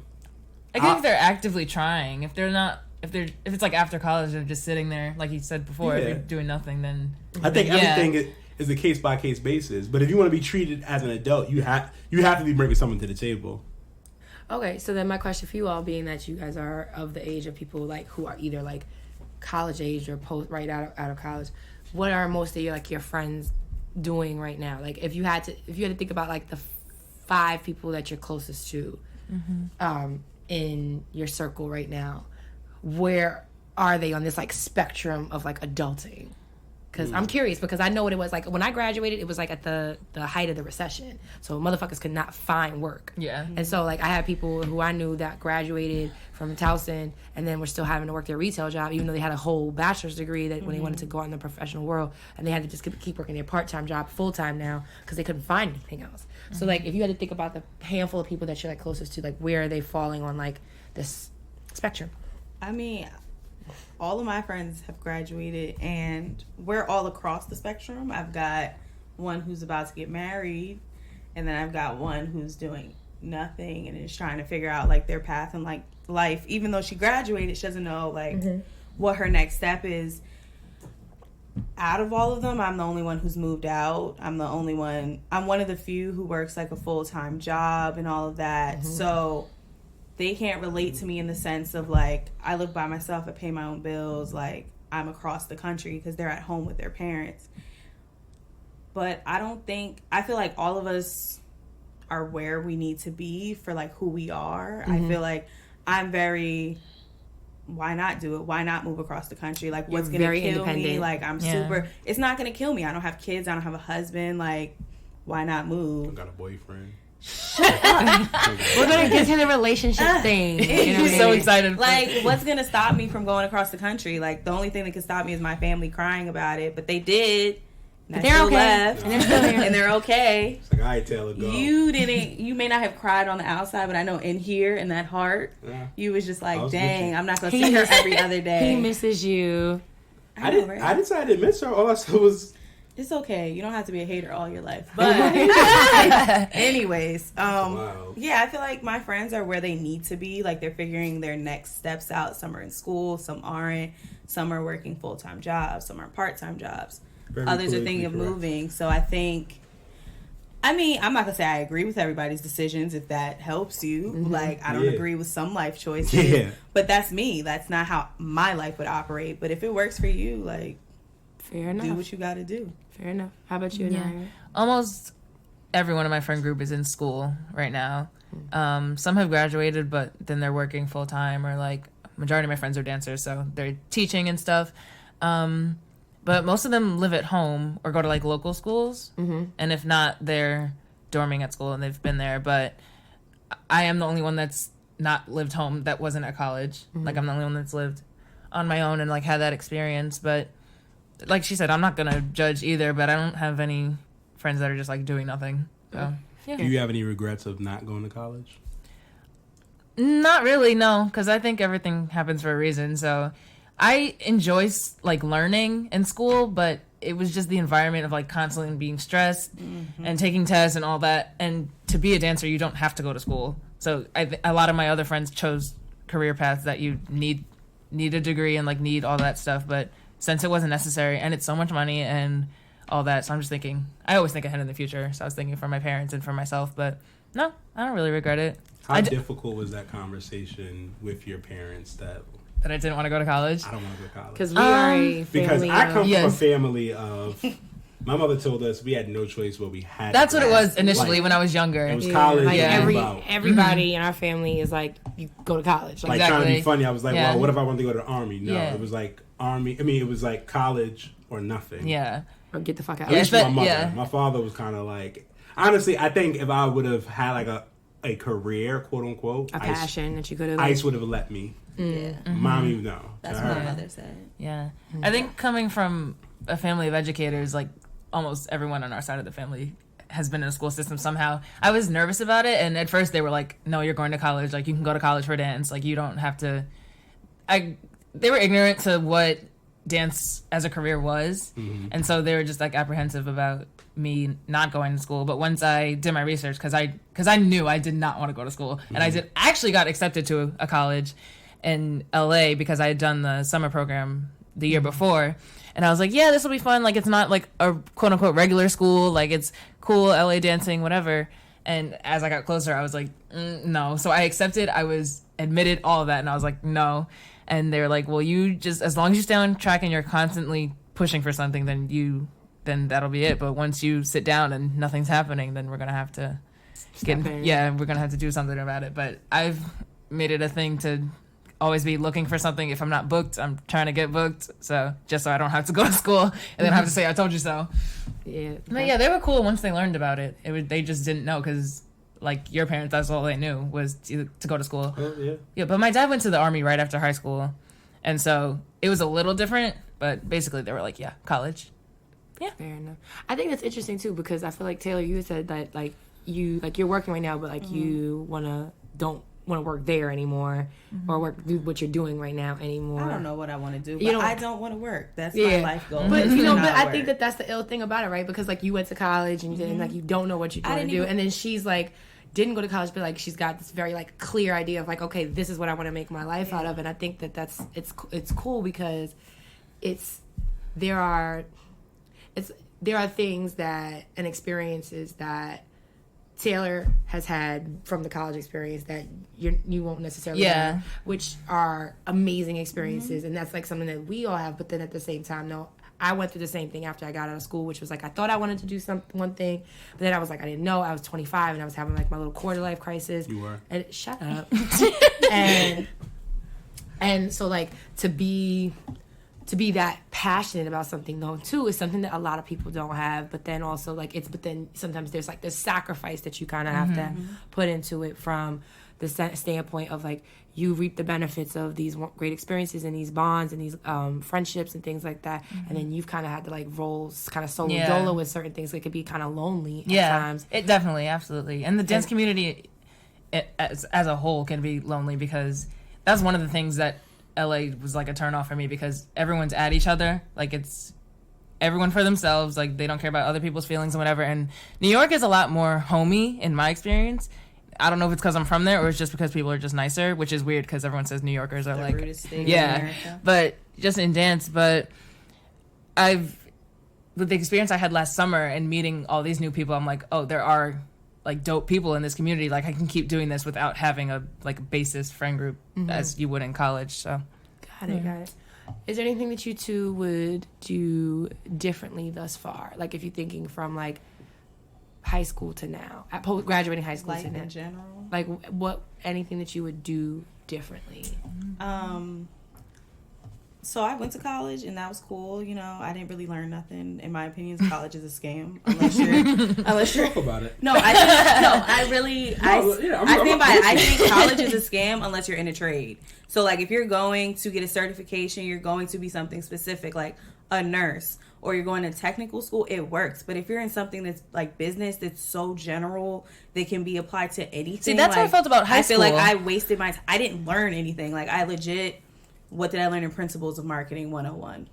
D: I guess if they're actively trying. If it's like after college, they're just sitting there, like you said before, if they're doing nothing, then
B: I think everything is a case by case basis. But if you want to be treated as an adult, you have to be bringing someone to the table.
C: Okay, so then my question for you all, being that you guys are of the age of people like who are either like college age or right out of college, what are most of your friends doing right now? Like if you had to think about like the 5 people that you're closest to, in your circle right now, where are they on this like spectrum of like adulting? Because I'm curious, because I know what it was like when I graduated. It was like at the height of the recession, so motherfuckers could not find work.
D: Yeah.
C: And so like I had people who I knew that graduated from Towson and then were still having to work their retail job, even though they had a whole bachelor's degree that when they wanted to go out in the professional world, and they had to just keep working their part-time job full-time now because they couldn't find anything else. So like if you had to think about the handful of people that you're like closest to, like where are they falling on like this spectrum?
E: I mean, all of my friends have graduated, and we're all across the spectrum. I've got one who's about to get married, and then I've got one who's doing nothing and is trying to figure out like their path in like life. Even though she graduated, she doesn't know like what her next step is. Out of all of them, I'm the only one who's moved out. I'm one of the few who works like a full-time job and all of that. So they can't relate to me in the sense of like I live by myself, I pay my own bills, like I'm across the country because they're at home with their parents. But I feel like all of us are where we need to be for like who we are. I feel like I'm very, why not do it? Why not move across the country? Like what's going to kill me? Like I'm super, it's not going to kill me. I don't have kids. I don't have a husband. Like why not move?
B: I got a boyfriend.
C: We're gonna get to the relationship thing. You know
D: He's so excited.
E: Like, what's gonna stop me from going across the country? Like, the only thing that can stop me is my family crying about it. But they did.
C: But they're okay.
E: Left,
C: and they're still there.
E: and they're okay.
B: It's like, all right, Taylor, go.
E: You may not have cried on the outside, but I know in here, in that heart, you was just like, dang, I'm not gonna see her every other day.
C: He misses you.
E: I didn't
B: say I didn't miss her. All I said was,
E: it's okay. You don't have to be a hater all your life. But anyways, yeah, I feel like my friends are where they need to be. Like they're figuring their next steps out. Some are in school, some aren't. Some are working full-time jobs, some are part-time jobs. Others are thinking of moving. So I think, I'm not gonna say I agree with everybody's decisions if that helps you. Like I don't agree with some life choices. But that's me. That's not how my life would operate. But if it works for you, like
C: fair enough.
E: Do what you gotta do.
C: Fair enough. How about you, Aniya?
D: Almost everyone in my friend group is in school right now. Some have graduated, but then they're working full time, or like majority of my friends are dancers, so they're teaching and stuff. But most of them live at home or go to like local schools, and if not, they're dorming at school and they've been there. But I am the only one that's not lived home that wasn't at college. Like I'm the only one that's lived on my own and like had that experience. But like she said, I'm not gonna judge either, but I don't have any friends that are just like doing nothing. So yeah.
B: Do you have any regrets of not going to college?
D: Not really, no, because I think everything happens for a reason. So I enjoy like learning in school, but it was just the environment of like constantly being stressed and taking tests and all that. And to be a dancer, you don't have to go to school. So a lot of my other friends chose career paths that you need a degree and like need all that stuff, but since it wasn't necessary and it's so much money and all that, so I'm just thinking, I always think ahead in the future, so I was thinking for my parents and for myself, but no, I don't really regret it.
B: How difficult was that conversation with your parents that
D: I didn't want to go to college?
B: I don't want to go to college.
C: Because we are a family.
B: Because I come from a family of, my mother told us we had no choice, but we had
D: That's
B: to
D: what it was initially
B: like,
D: when I was younger.
B: It was college.
C: Like
B: Yeah.
C: everybody in our family is like, you go to college.
B: Like
D: Exactly.
B: trying to be funny, I was like,
D: Yeah.
B: well, what if I wanted to go to the army? No,
D: Yeah.
B: it was like army. I mean, it was like college or nothing.
D: Yeah.
C: Or get the fuck out.
B: At least for my mother.
D: Yeah.
B: My father was kind of like, honestly, I think if I would have had like a career, quote unquote,
C: A passion that you could have.
B: Ice would have let me.
E: Yeah.
B: Mommy, no.
E: That's
B: To
E: what
B: her.
E: my mother said.
D: Yeah. I think coming from a family of educators, like almost everyone on our side of the family has been in the school system somehow. I was nervous about it, and at first they were like, no, you're going to college. Like, you can go to college for dance. Like, you don't have to... They were ignorant to what dance as a career was, and so they were just like apprehensive about me not going to school. But once I did my research, because I knew I did not want to go to school, and I actually got accepted to a college in LA because I had done the summer program the year before, and I was like, yeah, this will be fun. Like, it's not like a quote unquote regular school. Like, it's cool, LA dancing, whatever. And as I got closer, I was like, no. So I accepted. I was admitted, all of that, and I was like, no. And they were like, well, you just, as long as you stay on track and you're constantly pushing for something, then that'll be it. But once you sit down and nothing's happening, then we're gonna have to we're gonna have to do something about it. But I've made it a thing to always be looking for something. If I'm not booked, I'm trying to get booked. So just so I don't have to go to school and then have to say, I told you so.
C: Yeah.
D: But yeah, they were cool once they learned about it. They just didn't know because, like, your parents, that's all they knew was to go to school.
B: Oh, yeah.
D: Yeah, but my dad went to the Army right after high school. And so it was a little different, but basically they were like, yeah, college. Yeah.
C: Fair enough. I think that's interesting too because I feel like Taylor, you had said that you're working right now, but like you don't want to work there anymore or do what you're doing right now anymore.
E: I don't know what I want to do, but I don't want to work. That's my life goal.
C: But I think that that's the ill thing about it, right? Because like you went to college and like you don't know what you're going to do, and then she's like didn't go to college, but like she's got this very like clear idea of like, okay, this is what I want to make my life out of, and I think that it's cool because there are things that and experiences that Taylor has had from the college experience that you won't necessarily have, which are amazing experiences, and that's like something that we all have. But then at the same time, no, I went through the same thing after I got out of school, which was like I thought I wanted to do one thing, but then I was like I didn't know. I was 25 and I was having like my little quarter life crisis.
B: You were.
C: And shut up. and so like to be that passionate about something though too is something that a lot of people don't have, but then also like but then sometimes there's like this sacrifice that you kind of have to put into it from the standpoint of like you reap the benefits of these great experiences and these bonds and these friendships and things like that, and then you've kind of had to like roll kind of solo dolo with certain things. It could be kind of lonely at times.
D: It definitely, absolutely, and the dance community as a whole can be lonely because that's one of the things that LA was like a turn off for me because everyone's at each other. Like it's everyone for themselves. Like they don't care about other people's feelings and whatever. And New York is a lot more homey in my experience. I don't know if it's because I'm from there or it's just because people are just nicer, which is weird because everyone says New Yorkers are like, but just in dance. But with the experience I had last summer and meeting all these new people, I'm like, oh, there are like dope people in this community. Like I can keep doing this without having a like basis friend group as you would in college. So
C: got it. Is there anything that you two would do differently thus far? Like if you're thinking from like high school to now, at graduating high school to now,
E: in general,
C: like anything that you would do differently?
E: So I went to college and that was cool. You know, I didn't really learn nothing. In my opinion, college is a scam unless you're
B: Talk about it.
E: I think college is a scam unless you're in a trade. So like if you're going to get a certification, you're going to be something specific like a nurse, or you're going to technical school, it works. But if you're in something that's like business that's so general that can be applied to anything.
D: See, that's how I felt about high school.
E: I feel like I wasted my time. I didn't learn anything. Like I legit, what did I learn in Principles of Marketing 101?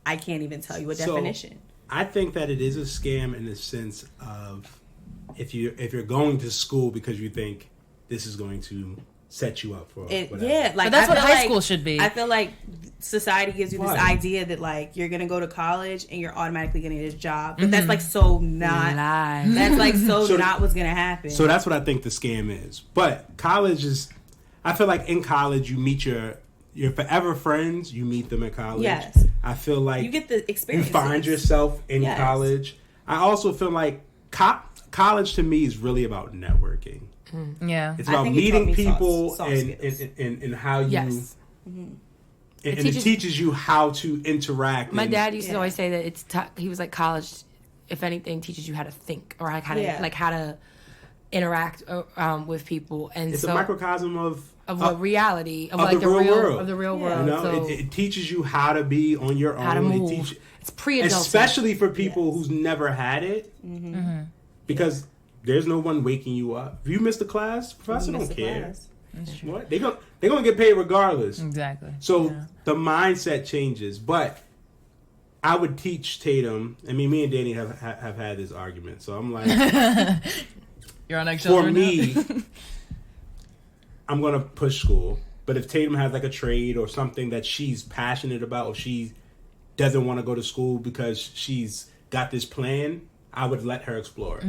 E: I can't even tell you a definition.
B: I think that it is a scam in the sense of if you're going to school because you think this is going to set you up for whatever.
E: Yeah, like
D: but that's what high
E: school
D: school should be.
E: I feel like society gives you this idea that like you're gonna go to college and you're automatically gonna get a job, but that's like so not. That's like so not what's gonna happen.
B: So that's what I think the scam is. But college is, I feel like in college you meet your forever friends. You meet them at college.
E: Yes,
B: I feel like
E: you get the experience.
B: You find yourself in college. I also feel like college to me is really about networking.
D: Yeah,
B: it's about meeting people and how you. Yes. And it teaches you how to interact.
C: My dad used to always say that he was like college, if anything, teaches you how to think or like how to interact with people, and
B: it's a microcosm of
C: reality of
B: like the real world.
C: Of the real world.
B: You know, so it teaches you how to be on your own.
C: How to move. It's pre-adulthood.
B: Especially for people who's never had it, because there's no one waking you up. If you miss the class, professor don't care.
D: That's true.
B: What? They're gonna get paid regardless.
D: Exactly.
B: So the mindset changes. But I would teach Tatum. I mean, me and Dani have had this argument. So I'm like,
D: you're on eggshells.
B: For me, I'm gonna push school. But if Tatum has like a trade or something that she's passionate about, or she doesn't want to go to school because she's got this plan, I would let her explore.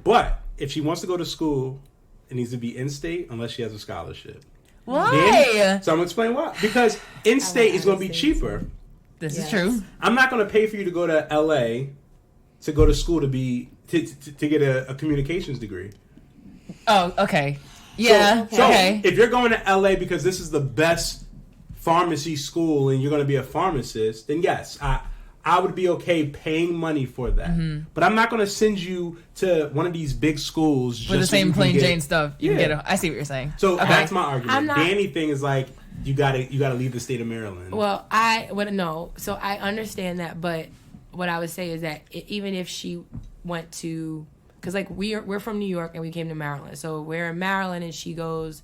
B: But if she wants to go to school, it needs to be in-state unless she has a scholarship.
D: Why?
B: So I'm going to explain why. Because in-state is going to be cheaper.
D: This is true.
B: I'm not going to pay for you to go to LA to go to school to get a communications degree.
D: Oh, okay. Yeah.
B: So
D: Okay.
B: if you're going to LA because this is the best pharmacy school and you're going to be a pharmacist, then yes, I would be okay paying money for that. But I'm not going to send you to one of these big schools
D: For the
B: just so
D: same
B: you can
D: plain
B: get-
D: Jane stuff. You
B: Yeah.
D: can get. I see what you're saying.
B: So
D: Okay.
B: that's my argument.
C: I'm not-
B: Danny thing is like you got to leave the state of Maryland.
C: Well, I would no. So I understand that, but what I would say is that even if she went to, because like we're from New York and we came to Maryland, so we're in Maryland and she goes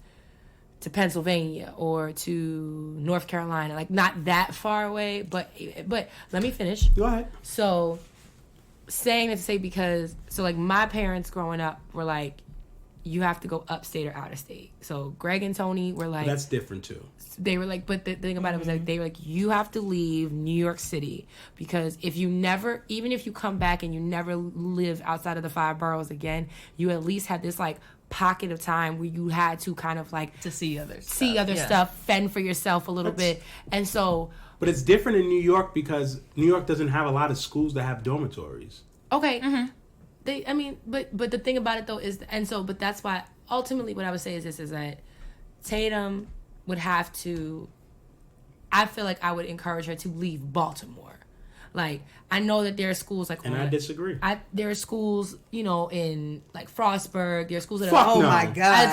C: to Pennsylvania or to North Carolina, like not that far away, but let me finish.
B: Go ahead.
C: So saying it to say because so like my parents growing up were like, you have to go upstate or out of state. So Greg and Tony were like,
B: That's different too.
C: they were like, but the thing about it was like, they were like, you have to leave New York City because if you never, even if you come back and you never live outside of the 5 boroughs again, you at least had this like pocket of time where you had to kind of like
D: To see other
C: see stuff, fend for yourself a little bit. And so,
B: But it's different in New York because New York doesn't have a lot of schools that have dormitories.
C: okay. I mean, but the thing about it though is, and so, but that's why ultimately what I would say is this, is that Tatum would have to, I feel like I would encourage her to leave Baltimore. Like, I know that there are schools like,
B: And I disagree.
C: there are schools, you know, in like Frostburg, there are schools that
B: Fuck
C: are,
E: Oh
B: no.
E: my god.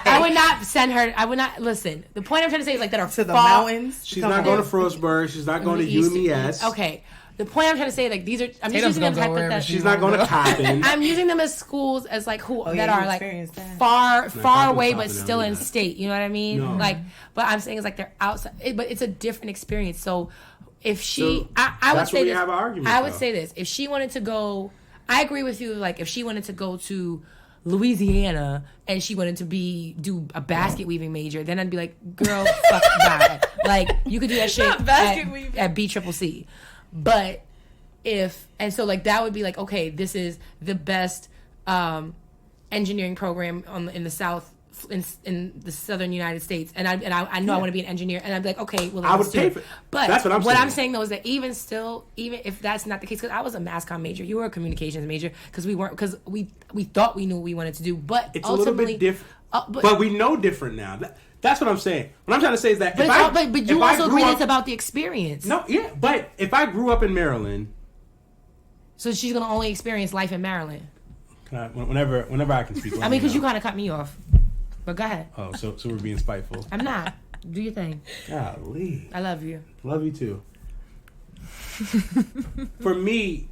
C: I would not send her, I would not, listen, the point I'm trying to say is like that are
E: to the
C: far,
E: mountains.
B: She's
E: Come
B: not
E: on.
B: going to Frostburg. She's not going to
C: East-
B: UMES.
C: Okay. The point I'm trying to say, like, these are, I'm
D: Tatum's
C: just using them
D: gonna go wherever
C: hypothetically.
B: She's not going to Coppin.
C: I'm using them as schools as like who
E: Oh,
C: that
E: yeah,
C: are
E: you
C: like
E: experienced that.
C: far
B: Coppin's
C: away but
B: Coppin,
C: still
B: I
C: in
B: mean that.
C: state. You know what I mean?
B: No.
C: Like, but I'm saying it's like they're outside, but it's a different experience. So if she,
B: So
C: I would
B: that's
C: say
B: where we
C: this.
B: have an argument,
C: I would
B: though.
C: say this: if she wanted to go, I agree with you. Like if she wanted to go to Louisiana and she wanted to do a basket weaving major, then I'd be like, girl, fuck that. Like you could do that shit
D: Not basket
C: at,
D: weaving.
C: at BCCC, but. And so like that would be like, okay, this is the best engineering program in the South in the Southern United States, and I know I want to be an engineer, and I'd be like, okay, well
B: I would
C: let's do
B: pay
C: it.
B: for it.
C: But
B: That's what I'm saying.
C: I'm saying though is that even if that's not the case, because I was a mass comm major, you were a communications major, because we thought we knew what we wanted to do, but
B: It's a little
C: ultimately,
B: bit different.
C: but
B: But we know different now. That's what I'm saying. What I'm trying to say is that
C: but, you
B: if I
C: also
B: grew
C: agree
B: up-
C: it's about the experience.
B: No, yeah, but if I grew up in Maryland,
C: So she's gonna only experience life in Maryland.
B: whenever I can speak.
C: I mean, because you kind of cut me off. But go ahead.
B: Oh, so we're being spiteful.
C: I'm not. Do your thing.
B: Golly,
C: I love you.
B: love you too. For me,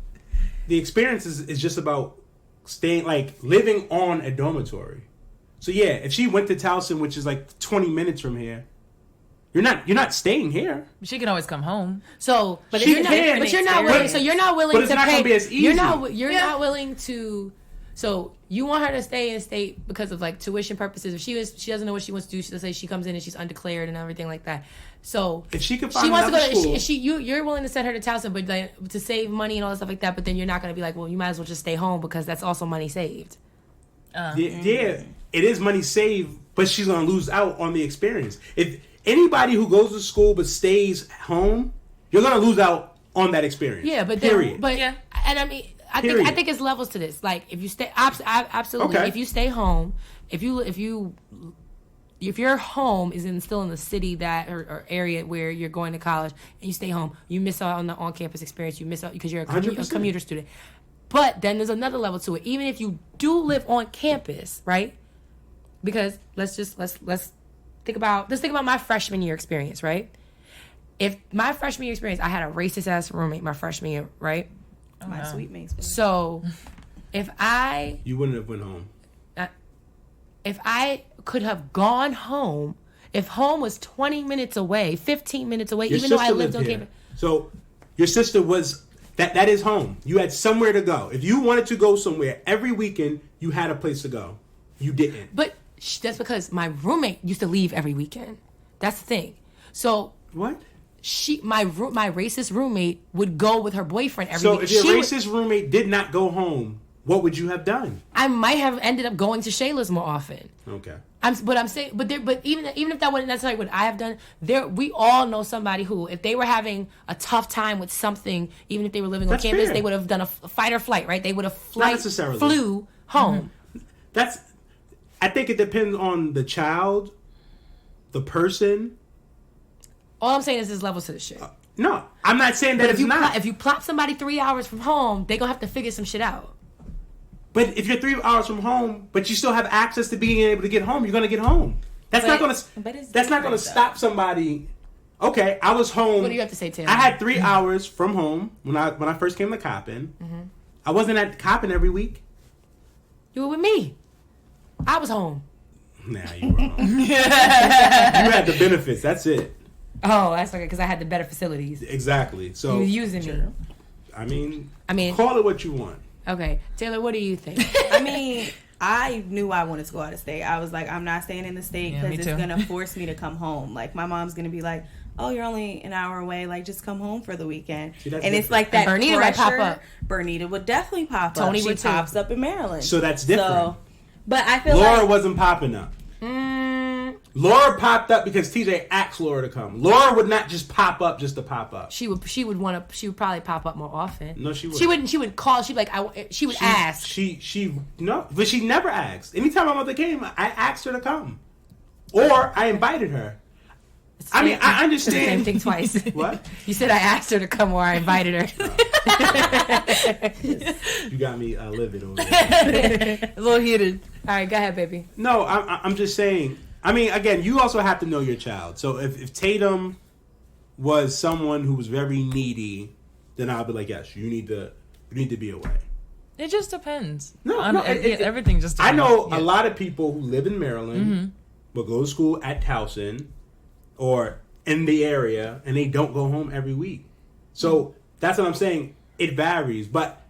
B: the experience is just about staying, like living on a dormitory. So yeah, if she went to Towson, which is like 20 minutes from here, you're not staying here.
D: She can always come home.
C: So, but
B: She
C: you're not,
B: can.
C: but you're not willing. So you're not willing
B: But it's
C: to
B: not
C: pay.
B: gonna be as
C: You're
B: easy.
C: not willing to. So you want her to stay in state because of like tuition purposes. If she doesn't know what she wants to do. Let's say she comes in and she's undeclared and everything like that. So
B: If she could find
C: she wants to go
B: another
C: to.
B: school,
C: You're willing to send her to Towson, but like, to save money and all that stuff like that. But then you're not going to be like, well, you might as well just stay home because that's also money saved.
B: yeah, it is money saved, but she's gonna lose out on the experience. If anybody who goes to school but stays home, you're gonna lose out on that experience.
C: Yeah, but
B: period.
C: and I mean, I
B: Period.
C: think it's levels to this. Like if you stay, absolutely.
B: Okay.
C: If you stay home, if your home is still in the city that or area where you're going to college, and you stay home, you miss out on the on-campus experience. You miss out because you're a
B: 100%.
C: commuter student. But then there's another level to it. Even if you do live on campus, right? Because let's think about my freshman year experience, right? If my freshman year experience, I had a racist ass roommate my freshman year, right?
E: My sweet mates.
C: So if I
B: You wouldn't have went home.
C: if I could have gone home, if home was 20 minutes away, 15 minutes away,
B: Your
C: even though I
B: sister
C: lived on
B: here.
C: campus.
B: So your sister was that is home. You had somewhere to go. If you wanted to go somewhere every weekend, you had a place to go. You didn't.
C: But that's because my roommate used to leave every weekend. That's the thing. So
B: What?
C: my racist roommate would go with her boyfriend every
B: So
C: weekend.
B: if your
C: She would-
B: racist roommate did not go home, what would you have done?
C: I might have ended up going to Shayla's more often.
B: Okay.
C: But even if that wasn't necessarily what I have done, we all know somebody who, if they were having a tough time with something, even if they were living on
B: That's
C: campus,
B: fair.
C: they would have done a fight or flight, right? They would have
B: necessarily.
C: flew home.
B: That's I think it depends on the child, the person.
C: All I'm saying is there's levels to this shit.
B: No, I'm not saying that
C: But
B: it's not.
C: if you plop somebody 3 hours from home, they gonna have to figure some shit out.
B: But if you're 3 hours from home, but you still have access to being able to get home, you're gonna get home. That's not gonna stop somebody. Okay, I was home.
C: What do you have to say, Taylor?
B: I had 3 hours from home when I first came to Coppin.
C: Mm-hmm.
B: I wasn't at Coppin every week.
C: You were with me. I was home.
B: Nah, you were home. You had the benefits. That's it.
C: Oh, that's okay, because I had the better facilities.
B: Exactly. So
C: You were using me.
B: I mean,
C: I
B: call it what you want.
C: Okay, Taylor, what do you think?
E: I mean, I knew I wanted to go out of state. I was like, I'm not staying in the state because it's going to force me to come home. Like, my mom's going to be like, oh, you're only an hour away. Like, just come home for the weekend. See, and it's like that
C: Bernita would pop up.
E: Bernita would definitely pop
C: Tony
E: up.
C: would
E: She pops up in Maryland.
B: So that's different.
E: So, but I feel
B: Laura
E: like
B: wasn't popping up. Laura popped up because TJ asked Laura to come. Laura would not just pop up just to pop up.
C: She would probably pop up more often.
B: No, she wouldn't.
C: She would call. She'd like. She would ask.
B: No, but she never asked. Anytime my mother came, I asked her to come, or I invited her. I mean, I understand.
C: Same thing twice.
B: What?
C: You said I asked her to come, or I invited her.
B: You got me livid over there.
D: A little heated.
C: All right, go ahead, baby.
B: No, I'm just saying. I mean, again, you also have to know your child. So if Tatum was someone who was very needy, then I'll be like, yes, you need to be away.
D: It just depends.
B: Everything
D: just depends.
B: I know a lot of people who live in Maryland, but go to school at Towson or in the area, and they don't go home every week. So that's what I'm saying. It varies. But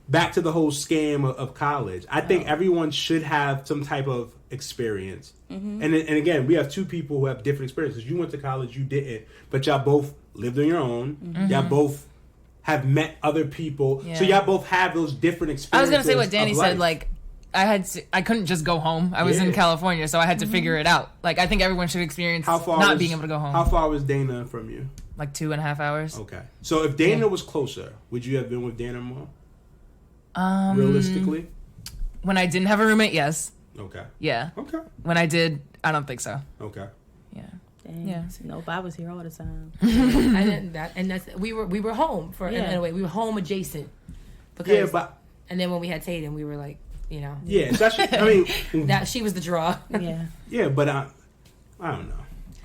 B: back to the whole scam of college. I think everyone should have some type of experience. And again, we have two people who have different experiences. You went to college, you didn't, but y'all both lived on your own. Y'all both have met other people, so y'all both have those different experiences.
D: I was gonna say what Dani said. Like, I couldn't just go home. I was in California, so I had to figure it out. Like, I think everyone should experience being able to go home.
B: How far was Dana from you?
D: Like 2.5 hours.
B: Okay, so if Dana was closer, would you have been with Dana more? Realistically,
D: when I didn't have a roommate, yes.
B: Okay.
D: Yeah.
B: Okay.
D: When I did, I don't think so.
B: Okay.
D: Yeah.
E: Dang.
D: Yeah.
E: Nope, I was here all the time.
C: We were home in a way. We were home adjacent. Because, and then when we had Tatum, we were like, you know.
B: Yeah, it's actually, I mean.
C: That she was the draw.
E: Yeah.
B: Yeah, but I don't know.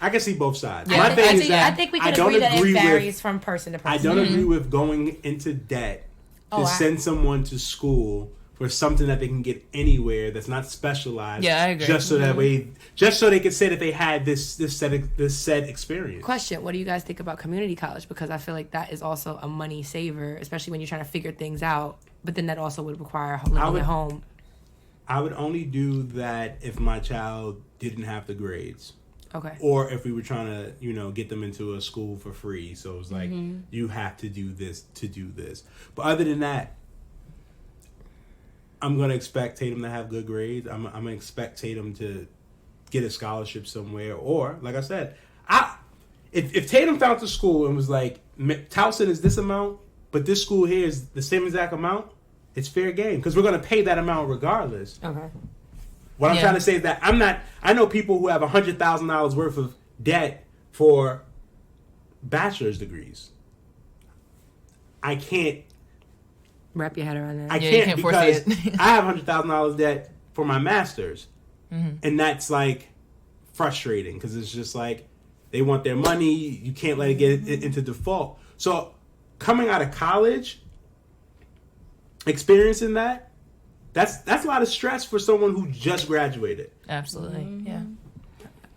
B: I can see both sides.
C: Yeah,
B: My thing is that
C: I think we can agree that it varies from person to person.
B: I don't agree with going into debt to send someone to school for something that they can get anywhere that's not specialized.
D: Yeah, I agree.
B: Just so that way, just so they could say that they had this said experience.
C: Question: what do you guys think about community college? Because I feel like that is also a money saver, especially when you're trying to figure things out. But then that also would require living at home.
B: I would only do that if my child didn't have the grades.
C: Okay.
B: Or if we were trying to, get them into a school for free. So it was like, you have to do this to do this. But other than that, I'm going to expect Tatum to have good grades. I'm going to expect Tatum to get a scholarship somewhere. Or, like I said, if Tatum found a school and was like, Towson is this amount, but this school here is the same exact amount, it's fair game. Because we're going to pay that amount regardless.
C: Okay.
B: What I'm trying to say is that I know people who have $100,000 worth of debt for bachelor's degrees. I can't
C: wrap your head around that.
B: I can't because I have $100,000 debt for my master's. And that's like frustrating because it's just like they want their money. You can't let it get into default. So coming out of college, experiencing that's a lot of stress for someone who just graduated.
D: Absolutely. Yeah.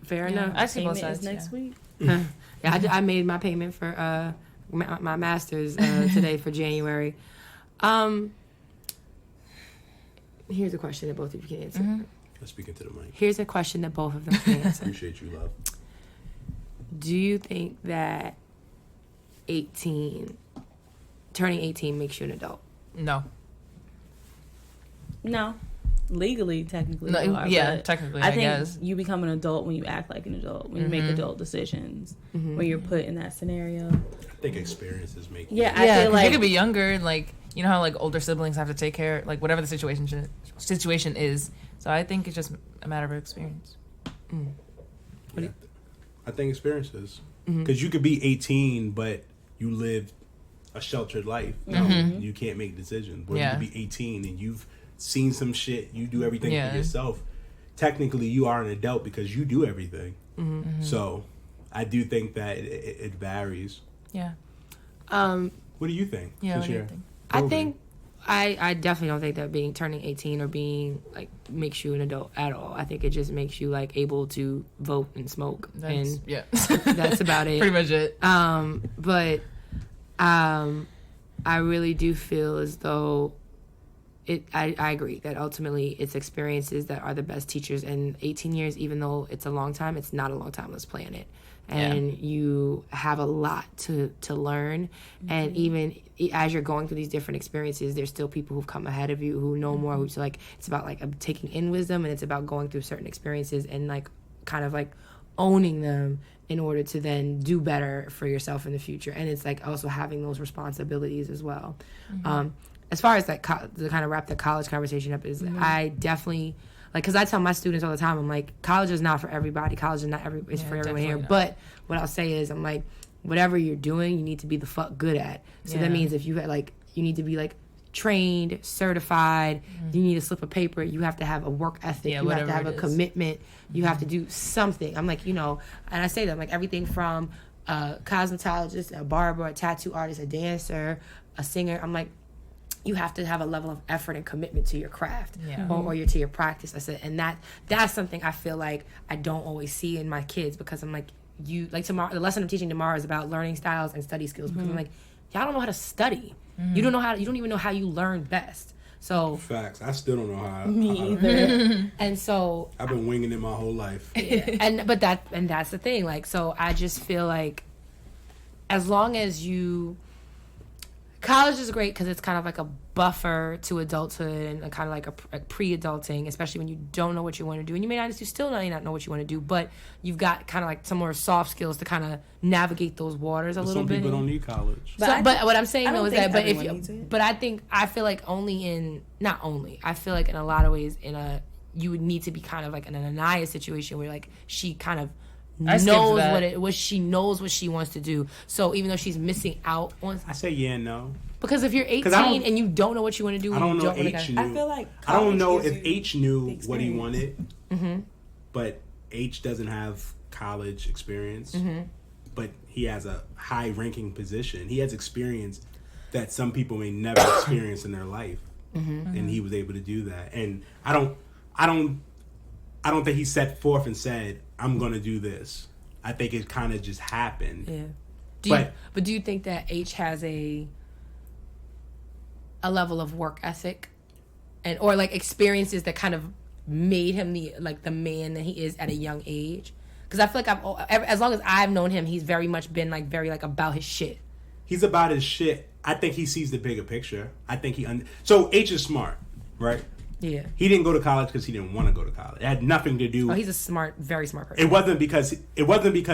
C: Fair enough.
D: I see both sides.
E: Next week.
C: Yeah, I made my payment for my master's today for January. Here's a question that both of you can answer.
B: Let's speak into the mic.
C: Here's a question that both of them can answer.
B: Appreciate you, love.
C: Do you think that turning 18 makes you an adult?
D: No.
E: No. Legally, technically.
D: No,
E: you are,
D: technically,
E: I think
D: guess.
E: you become an adult when you act like an adult, when you make adult decisions, when you're put in that scenario.
B: I think experiences make
E: Yeah,
D: I
E: feel like
D: you could be younger, like, how like older siblings have to take care, like whatever the situation is. So I think it just a matter of experience.
B: I think experiences. Because you could be 18, but you lived a sheltered life. You can't make decisions. But you could be 18 and you've seen some shit. You do everything for yourself. Technically, you are an adult because you do everything. So, I do think that it varies.
D: Yeah.
B: What do you think?
D: Yeah, what do you think?
C: I think I definitely don't think that turning 18 or being like makes you an adult at all. I think it just makes you like able to vote and smoke, and that's about it.
D: Pretty much it.
C: But I really do feel as though I agree that ultimately it's experiences that are the best teachers. And 18 years, even though it's a long time, it's not a long time on this planet. And you have a lot to learn. And even as you're going through these different experiences, there's still people who've come ahead of you who know more, who's like, it's about like taking in wisdom, and it's about going through certain experiences and like kind of like owning them in order to then do better for yourself in the future. And it's like also having those responsibilities as well. As far as like to kind of wrap the college conversation up is I definitely like, because I tell my students all the time, I'm like, college is not for everybody. College is not it's for everyone here.
D: Not.
C: But what I'll say is, I'm like, whatever you're doing, you need to be the fuck good at. So that means if you had like, you need to be like trained, certified, you need to slip a paper, you have to have a work ethic, you have to have a commitment, you have to do something. I'm like, and I say that, like everything from a cosmetologist, a barber, a tattoo artist, a dancer, a singer, I'm like, you have to have a level of effort and commitment to your craft or to your practice. I said, and that's something I feel like I don't always see in my kids, because I'm like, tomorrow, the lesson I'm teaching tomorrow is about learning styles and study skills, because I'm like, y'all don't know how to study. You don't even know how you learn best. So
B: facts. I still don't know how.
C: Me either. And so
B: I've been winging it my whole life.
C: But that's the thing. Like, so I just feel like as long as college is great because it's kind of like a buffer to adulthood and kind of like a pre-adulting, especially when you don't know what you want to do. And you may not know what you want to do, but you've got kind of like some more soft skills to kind of navigate those waters a little bit.
B: Some people don't need college.
C: But what I'm saying though is that, I feel like I feel like in a lot of ways you would need to be kind of like in an Aniya situation where like she kind of she knows what she wants to do. So even though she's missing out on,
B: I say yeah and no.
C: Because if you're 18 and you don't know what you want to do,
B: I don't know H knew.
E: I feel like
B: I don't know if H knew what he wanted, but H doesn't have college experience, but he has a high-ranking position. He has experience that some people may never experience in their life, and he was able to do that. And I don't think he set forth and said, I'm going to do this. I think it kind of just happened.
C: Yeah. But do you think that H has a level of work ethic or like experiences that kind of made him the man that he is at a young age? Because I feel like as long as I've known him, he's very much been like very like about his shit. He's about his shit.
B: I think he sees the bigger picture. I think so H is smart, right?
C: Yeah.
B: He didn't go to college because he didn't want to go to college. It had nothing to do.
C: Oh, he's a very smart person.
B: It wasn't because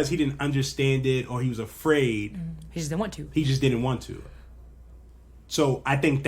B: he didn't understand it or he was afraid.
C: He just didn't want to.
B: He just didn't want to. So I think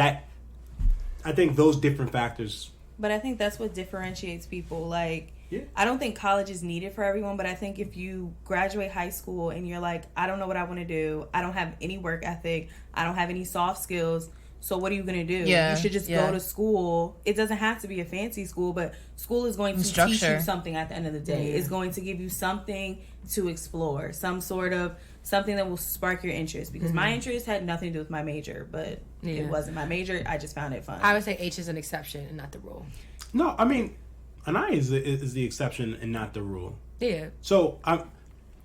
B: those different factors.
E: But I think that's what differentiates people. Like, I don't think college is needed for everyone, but I think if you graduate high school and you're like, I don't know what I want to do, I don't have any work ethic, I don't have any soft skills, so what are you going to do? You should just go to school. It doesn't have to be a fancy school, but school is going to teach you something at the end of the day. It's going to give you something to explore, something that will spark your interest. Because my interest had nothing to do with my major, but it wasn't my major. I just found it fun.
C: I would say H is an exception and not the rule.
B: No, I mean, Aniya is the exception and not the rule.
C: Yeah.
B: So,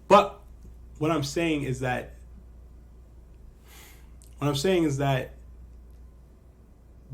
B: but what I'm saying is that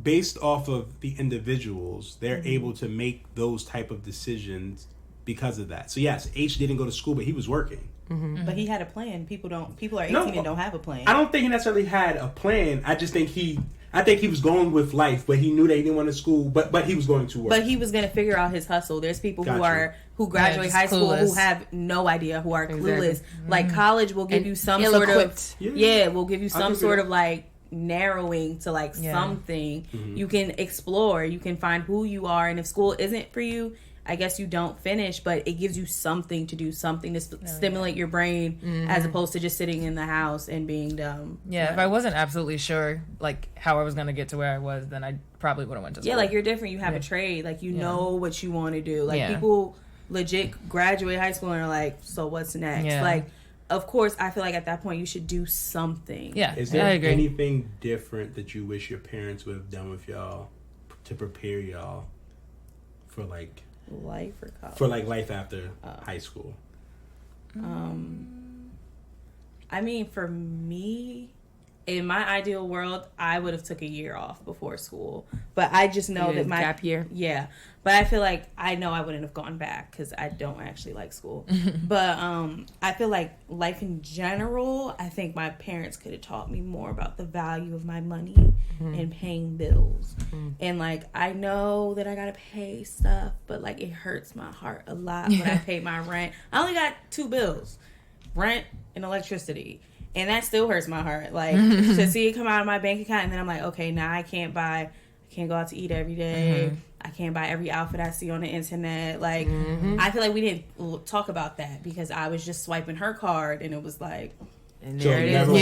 B: based off of the individuals, they're able to make those type of decisions because of that. So yes, H didn't go to school, but he was working.
E: But he had a plan. People are 18 and don't have a plan.
B: I don't think he necessarily had a plan. I just think he was going with life, but he knew that he didn't want to school, but he was going to work.
E: But he was going to figure out his hustle. There's people who graduate high school who have no idea, who are clueless. Like college will give you some sort of will give you some sort of like narrowing to like something. You can explore, you can find who you are, and if school isn't for you, I guess you don't finish, but it gives you something to do, something to stimulate your brain, as opposed to just sitting in the house and being dumb.
D: Yeah, if I wasn't absolutely sure, like, how I was going to get to where I was, then I probably would have went to school.
E: Yeah, like, you're different. You have a trade. Like, you know what you want to do. Like, people legit graduate high school and are like, so what's next?
D: Yeah.
E: Like, of course, I feel like at that point you should do something.
D: Yeah,
B: Is there
D: I agree.
B: anything different that you wish your parents would have done with y'all to prepare y'all for like
E: Life or college?
B: for like life after high school?
E: I mean, for me, in my ideal world, I would have took a year off before school. But I just know that my
C: gap year.
E: Yeah, but I feel like I know I wouldn't have gone back because I don't actually like school. But I feel like life in general, I think my parents could have taught me more about the value of my money and paying bills. And like, I know that I gotta pay stuff, but like, it hurts my heart a lot when I pay my rent. I only got 2 bills: rent and electricity. And that still hurts my heart. Like, to see it come out of my bank account, and then I'm like, okay, now I can't go out to eat every day. I can't buy every outfit I see on the internet. Like, I feel like we didn't talk about that because I was just swiping her card, and it was like,
C: And
B: So
C: there it
B: never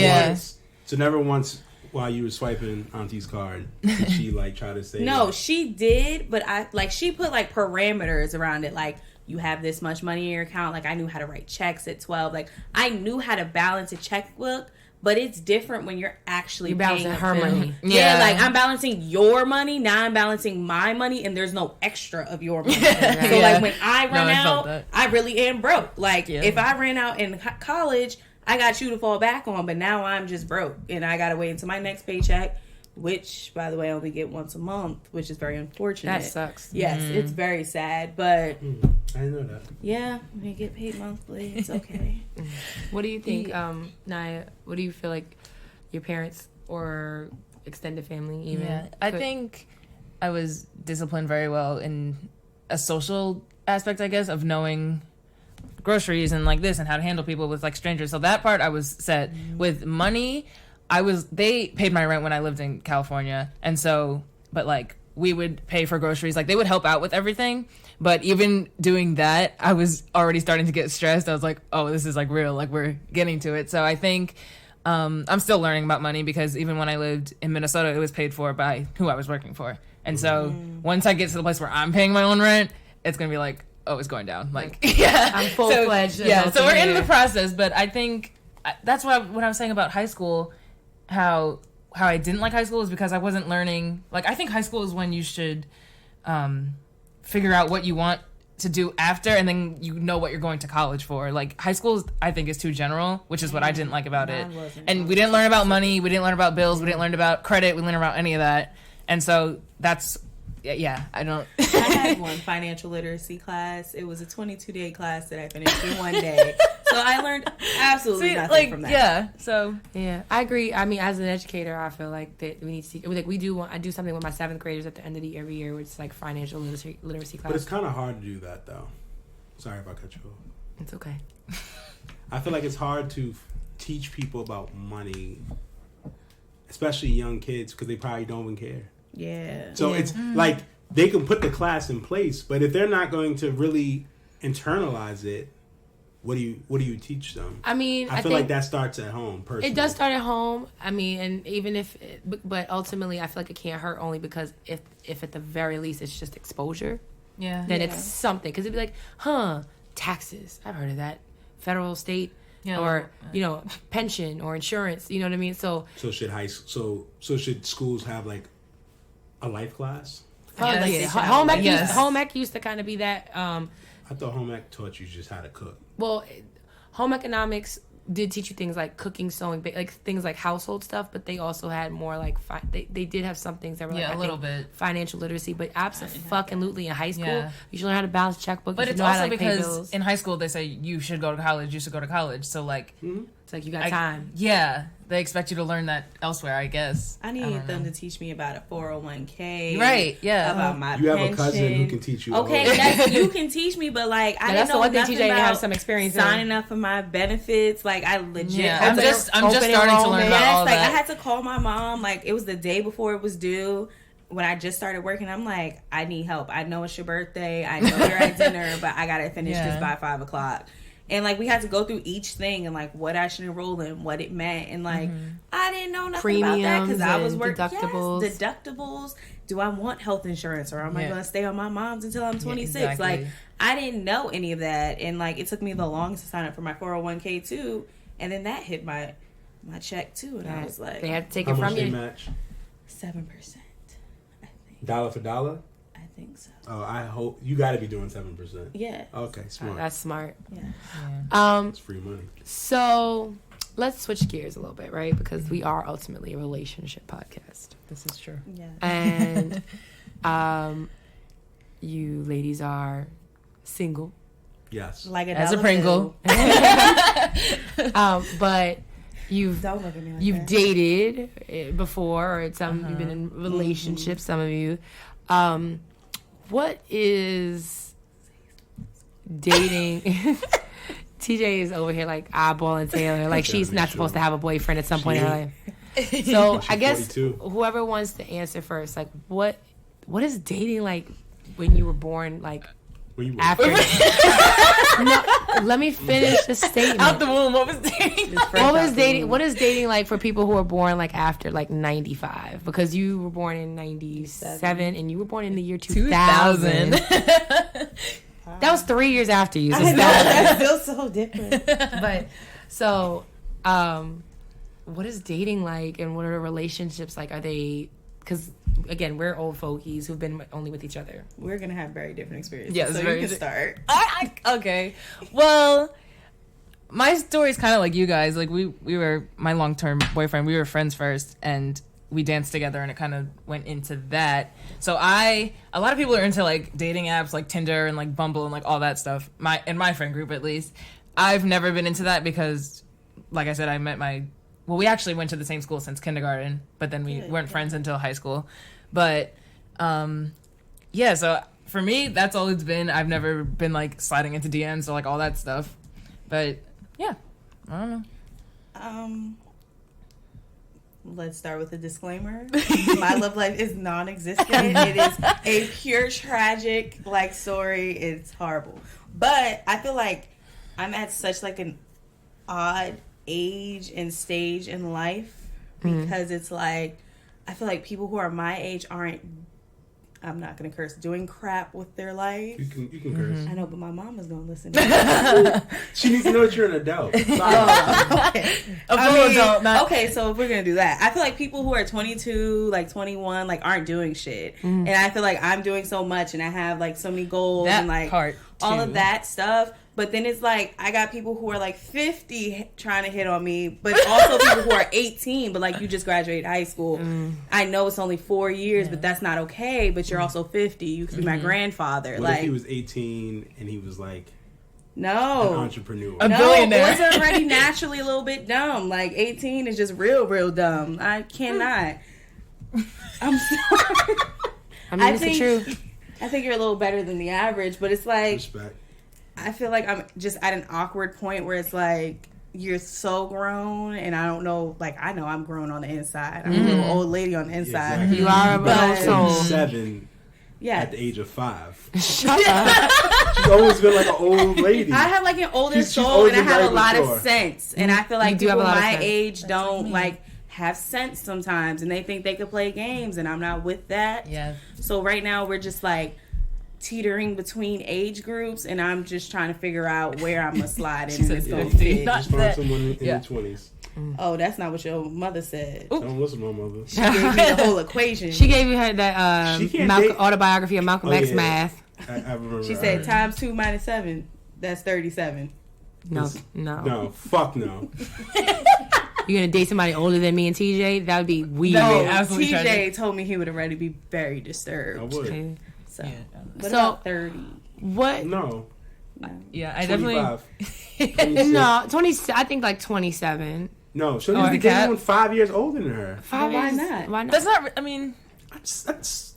C: is.
B: once while you were swiping Auntie's card, did she like try to say
E: no, she did, but she put like parameters around it, like, you have this much money in your account. Like, I knew how to write checks at 12. Like, I knew how to balance a checkbook, but it's different when you're actually
C: balancing
E: paying
C: her
E: a bill.
C: money.
E: Yeah, like, I'm balancing your money. Now I'm balancing my money, and there's no extra of your money. So, like, when I run
D: I felt
E: out,
D: that.
E: I really am broke. Like, if I ran out in college, I got you to fall back on, but now I'm just broke, and I got to wait until my next paycheck, which, by the way, I only get once a month, which is very unfortunate.
C: That sucks.
E: Yes, it's very sad, but...
B: I didn't know that.
E: yeah, we get paid monthly. It's okay.
C: What do you think, Naya? What do you feel like your parents or extended family even?
D: Yeah, I think I was disciplined very well in a social aspect, I guess, of knowing groceries and like this and how to handle people with like strangers. So that part I was set. With money, they paid my rent when I lived in California, and so, but like, we would pay for groceries. Like, they would help out with everything. But even doing that, I was already starting to get stressed. I was like, oh, this is like real. Like, we're getting to it. So I think I'm still learning about money because even when I lived in Minnesota, it was paid for by who I was working for. And so once I get to the place where I'm paying my own rent, it's going to be like, oh, it's going down. Like, yeah.
C: I'm full-fledged.
D: Yeah, so we're in the process. But I think that's what I was saying about high school, how I didn't like high school is because I wasn't learning. Like, I think high school is when you should figure out what you want to do after, and then you know what you're going to college for. Like, high school, I think, is too general, which is what I didn't like about it. And we didn't learn about money. We didn't learn about bills. We didn't learn about credit. We didn't learn about any of that. And so that's, yeah, I don't.
E: I had one financial literacy class. It was a 22-day class that I finished in one day. So I learned absolutely nothing from that.
D: Yeah, so.
C: Yeah, I agree. I mean, as an educator, I feel like that we need to see, like, I do something with my 7th graders at the end of the every year, which is like financial literacy class.
B: But it's kind of hard to do that, though. Sorry if I cut you off.
C: It's okay.
B: I feel like it's hard to teach people about money, especially young kids, because they probably don't even care.
E: Yeah.
B: So it's like they can put the class in place, but if they're not going to really internalize it, what do you teach them?
C: I mean,
B: I feel like that starts at home. Personally,
C: it does start at home. I mean, and even but ultimately, I feel like it can't hurt only because if at the very least it's just exposure, then it's something. Because it'd be like, taxes. I've heard of that. Federal, state, or pension or insurance. You know what I mean? So
B: should schools have like a life class?
C: Home ec used to kind of be that.
B: I thought home ec taught you just how to cook.
C: Well, home economics did teach you things like cooking, sewing, like things like household stuff, but they also had more like they did have some things that were like
D: a little bit
C: financial literacy, but absolutely in high school you should learn how to balance checkbook.
D: But it's also because in high school they say you should go to college. So like
C: it's like you got time.
D: Yeah, they expect you to learn that elsewhere, I guess.
E: I need them to teach me about a 401k.
D: Right, yeah.
E: About my
B: You have
E: pension.
B: a cousin who can teach you.
E: Okay, you can teach me, but like I didn't know nothing about
C: have some experience
E: signing up for my benefits. Like I legit.
D: Yeah, I'm just starting to learn about all
E: like
D: that.
E: I had to call my mom. Like it was the day before it was due. when I just started working, I'm like, I need help. I know it's your birthday. I know you're at dinner, but I gotta finish this by 5 o'clock. And like we had to go through each thing and like what I should enroll in, what it meant, and like I didn't know nothing about that because I was working deductibles. Do I want health insurance or am I gonna stay on my mom's until I'm 26? Yeah, exactly. Like I didn't know any of that, and like it took me the longest to sign up for my 401k too, and then that hit my check too, and I was like,
C: they had to take it from you.
B: Match?
E: 7%, I think.
B: Dollar for dollar?
E: I think so.
B: Oh, I hope you got to be doing 7%.
E: Yeah.
B: Okay, smart.
C: That's smart.
E: Yeah.
B: It's free money.
C: So let's switch gears a little bit, right? Because we are ultimately a relationship podcast.
D: This is true.
E: Yeah.
C: And you ladies are single.
B: Yes.
E: Like
D: as a Pringle.
C: But you've
E: Don't look at me like
C: you've
E: that.
C: dated before, or you've been in relationships. Some of you. What is dating? TJ is over here like eyeballing Taylor, like she's not supposed to have a boyfriend at some point in her life. So I guess
B: 42.
C: whoever wants to answer first, like what is dating like when you were born? Like
B: When you were
C: after? No, let me finish the statement.
D: Out the womb, what was dating?
C: What is dating like for people who are born like after like 95? Because you were born in 97 and you were born in the year 2000. That was 3 years after you. So
E: I know, that feels so different.
C: But so, what is dating like, and what are relationships like? Are they? Because again, we're old fogies who've been only with each other.
E: We're gonna have very different experiences.
D: Yes,
E: so
D: very
E: you can start.
D: Okay. Well, my story is kind of like you guys. Like we were my long-term boyfriend. We were friends first, and we danced together, and it kind of went into that. So a lot of people are into like dating apps like Tinder and like Bumble and like all that stuff. In my friend group at least, I've never been into that because, like I said, I met we actually went to the same school since kindergarten, but then we weren't friends until high school. But so for me, that's all it's been. I've never been like sliding into DMs or like all that stuff. But yeah, I don't know.
E: Let's start with a disclaimer. My love life is non-existent. It is a pure tragic like story. It's horrible. But I feel like I'm at such like an odd age and stage in life because it's like I feel like people who are my age aren't, I'm not gonna curse, doing crap with their life.
B: You can curse.
E: I know, but my mom is gonna listen to me.
B: She needs to know that you're an adult.
E: Okay.
D: Adult, not-
E: Okay, so if we're gonna do that, I feel like people who are 22, like 21, like aren't doing shit, and I feel like I'm doing so much, and I have like so many goals
D: That
E: and like
D: part,
E: all
D: too.
E: of that stuff. But then it's like I got people who are like 50 trying to hit on me, but also people who are 18, but like you just graduated high school. I know it's only 4 years, but that's not okay. But you're also 50. You could be my grandfather.
B: What
E: like
B: if he was 18 and he was like an
E: no.
B: entrepreneur?
D: A
E: No,
D: billionaire.
E: boys are already naturally a little bit dumb. Like 18 is just real dumb. I cannot. I'm sorry.
C: I mean, it's the truth.
E: I think you're a little better than the average, but it's like
B: Respect.
E: I feel like I'm just at an awkward point where it's like you're so grown, and I don't know. Like I know I'm grown on the inside. I'm a little old lady on the inside.
B: Exactly.
C: You are a
E: But-
C: soul.
B: 7
E: Yeah,
B: at the age of 5.
C: Shut up.
B: She's always been like an old lady.
E: I have like an older
B: She's
E: soul,
B: always
E: and I
B: been
E: have a
B: very
E: lot
B: mature.
E: of sense. And I feel like
C: You do have
E: people
C: a lot of
E: my
C: sense.
E: age don't like have sense sometimes, and they think they could play games, and I'm not with that.
D: Yeah.
E: So right now we're just like teetering between age groups, and I'm just trying to figure out where I'm gonna slide in. And it's gonna fit.
B: Just find someone in
D: Yeah.
B: the 20s.
E: Oh, that's not what your mother said.
B: Don't listen to my mother.
E: She gave me the whole equation.
C: She gave you her that
B: She can't date-
C: autobiography of Malcolm
B: Oh,
C: X
B: yeah.
C: math.
B: I remember.
E: She
B: I
E: said
B: heard.
E: times 2 minus 7. That's 37.
C: No.
B: No, fuck no.
C: You're gonna date somebody older than me and TJ? That would be weird.
D: No,
E: Oh,
D: absolutely
E: TJ
D: tragic.
E: told me he would already be very disturbed.
B: I would.
C: Okay.
E: So,
D: Yeah.
E: what
C: So-
E: about 30?
C: What?
B: No.
D: Yeah, I definitely.
B: 25.
C: No, 20. I think like 27.
B: No, so
D: Oh,
B: needs to
D: a
B: get
D: cat?
B: someone 5 years older than her.
C: 5
E: Why
C: years?
E: not?
C: Why not?
D: That's not. I mean,
B: That's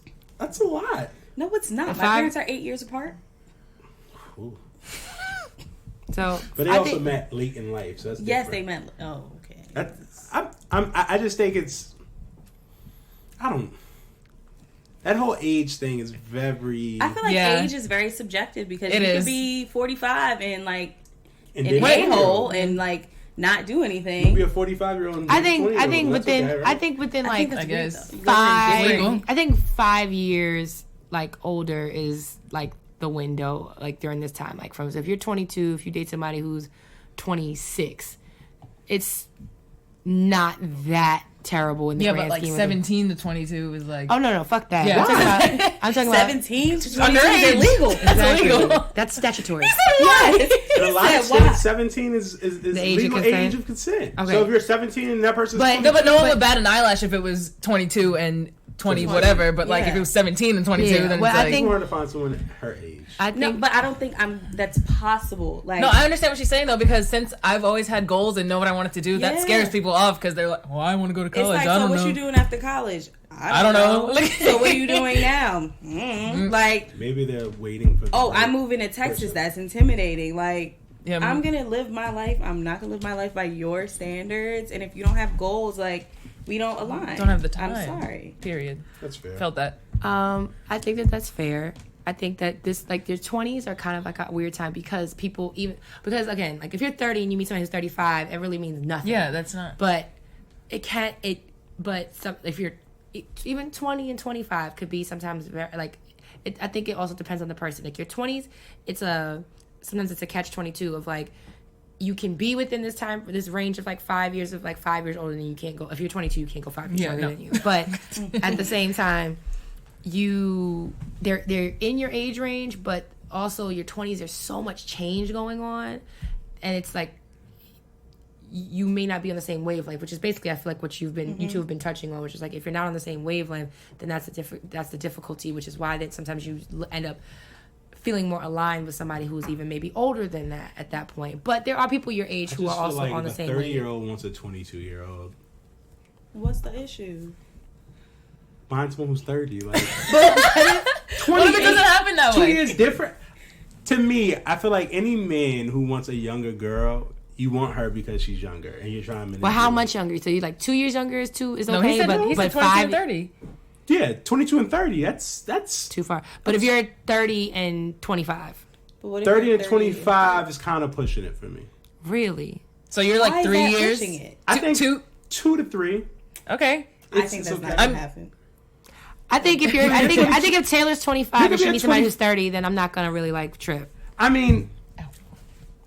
B: a lot.
E: No, it's not. My
C: Five-
E: parents are 8 years apart.
B: Ooh.
C: So
B: But they
E: I
B: also
E: think-
B: met late in life, so that's
E: Yes, they
B: different.
E: meant. Oh, okay.
B: I just think it's. I don't. That whole age thing is very.
E: I feel like
D: Yeah.
E: age is very subjective because
D: It
E: you
D: is.
E: could be 45 and like
B: and
E: an
B: then
E: a-hole and like not do
B: you
E: anything.
B: be a 45-year-old.
C: I think within I think within
E: I think
C: like
E: that's
D: I
E: weird,
D: guess.
E: though. You guys are
C: five.
E: different.
C: I think 5 years like older is like the window like during this time. Like from so if you're 22, if you date somebody who's 26, it's not that terrible in the
D: Yeah,
C: grand
D: but like
C: scheme of things.
D: 17 to 22 is like.
C: Oh no, fuck that.
D: Yeah.
C: I'm talking about
E: 17 to
D: Underage.
E: 22 is illegal.
D: That's
C: exactly.
D: illegal.
C: That's statutory.
E: Yes.
B: In a lot of
E: Said why?
B: states, 17 is
C: The age of
B: legal
C: consent?
B: age of consent.
C: Okay.
B: So if you're 17 and that person's
C: But-
D: No, but no one
C: But-
D: would bat an eyelash if it was 22 and 20 whatever. But like if it was 17 and 22,
C: Yeah.
D: then
C: Well,
D: it's
C: I
D: like.
B: it's
C: think-
B: hard to find someone her age.
C: I
E: No,
C: think
E: but I don't think that's possible. Like,
D: No, I understand what she's saying though, because since I've always had goals and know what I wanted to do, that
E: Yeah.
D: scares people off because they're like, "Well, I want to go to
E: it's
D: college.
E: like,
D: I
E: so
D: don't
E: what
D: know."
E: you doing after college?
D: I don't know.
E: So what are you doing now? Like,
B: Maybe they're waiting for.
E: oh, I'm moving to Texas. That's intimidating. Like,
D: Yeah,
E: I'm gonna live my life. I'm not gonna live my life by your standards. And if you don't have goals, like, we don't align.
D: Don't have the time.
E: I'm sorry.
D: Period.
B: That's fair.
D: Felt that.
C: I think that that's fair. I think that this like your 20s are kind of like a weird time because people because again like if you're 30 and you meet somebody who's 35, it really means nothing.
D: Yeah, that's not.
C: But if you're even 20 and 25 could be sometimes very like I think it also depends on the person. Like your 20s, sometimes it's a catch-22 of like you can be within this range of like 5 years of like 5 years older than you can't go. If you're 22, you can't go 5 years
D: Yeah,
C: younger
D: no.
C: than you. But at the same time, they're in your age range, but also your 20s. There's so much change going on, and it's like you may not be on the same wavelength, which is basically I feel like what you two have been touching on, which is like if you're not on the same wavelength, then that's the difficulty, which is why that sometimes you end up feeling more aligned with somebody who's even maybe older than that at that point. But there are people your age who are also
B: like
C: on the
B: if
C: same
B: a
C: wavelength.
B: 30-year-old wants a 22-year-old.
E: What's the issue?
B: Find someone who's 30. Like,
D: What if it doesn't happen that
B: 2
D: way?
B: years different. To me, I feel like any man who wants a younger girl, you want her because she's younger, and you're trying to.
C: Well, how much younger? So you like 2 years younger is okay,
D: No, he said
C: but
D: 22
C: 5
D: and 30.
B: Yeah, 22 and 30. That's
C: too far. But if you're 30 and 25,
E: But what if
B: 30
E: you're
B: and 25 is kind of pushing it for me.
C: really?
D: So you're
E: Why
D: like
E: is
D: 3
E: that
D: years.
E: pushing it?
B: I think
D: two.
B: 2 to 3.
D: Okay.
E: I think that's not gonna happen.
C: I think if you're, I think if Taylor's 25 and
B: could
C: she
B: be a
C: meets somebody
B: 20
C: who's 30, then I'm not gonna really like trip.
B: I mean,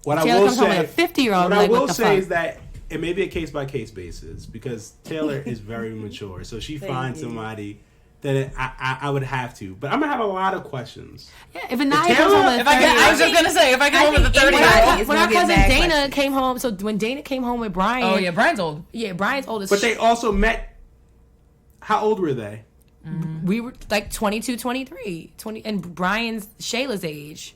B: what I
C: Taylor
B: will
C: comes home with
B: say,
C: a 50-year-old.
B: what I
C: Like,
B: will
C: what the
B: say
C: fuck?
B: is that it may be a case by case basis because Taylor is very mature, so she finds
E: you.
B: somebody that I would have to. But I'm gonna have a lot of questions.
C: Yeah, if Anaya
B: Taylor-
C: comes home with a
D: If I
C: 30,
D: I was just gonna say, if I come home with a 30
E: anybody-
D: year old.
E: It's
C: when
E: gonna
C: our
E: get
C: cousin
E: mad
C: Dana
E: questions.
C: came home, so when Dana came home with Brian,
D: Oh yeah, Brian's old.
C: yeah, Brian's oldest.
B: But they also met. How old were they?
C: we were like 22, 23, 20, and Brian's Shayla's age.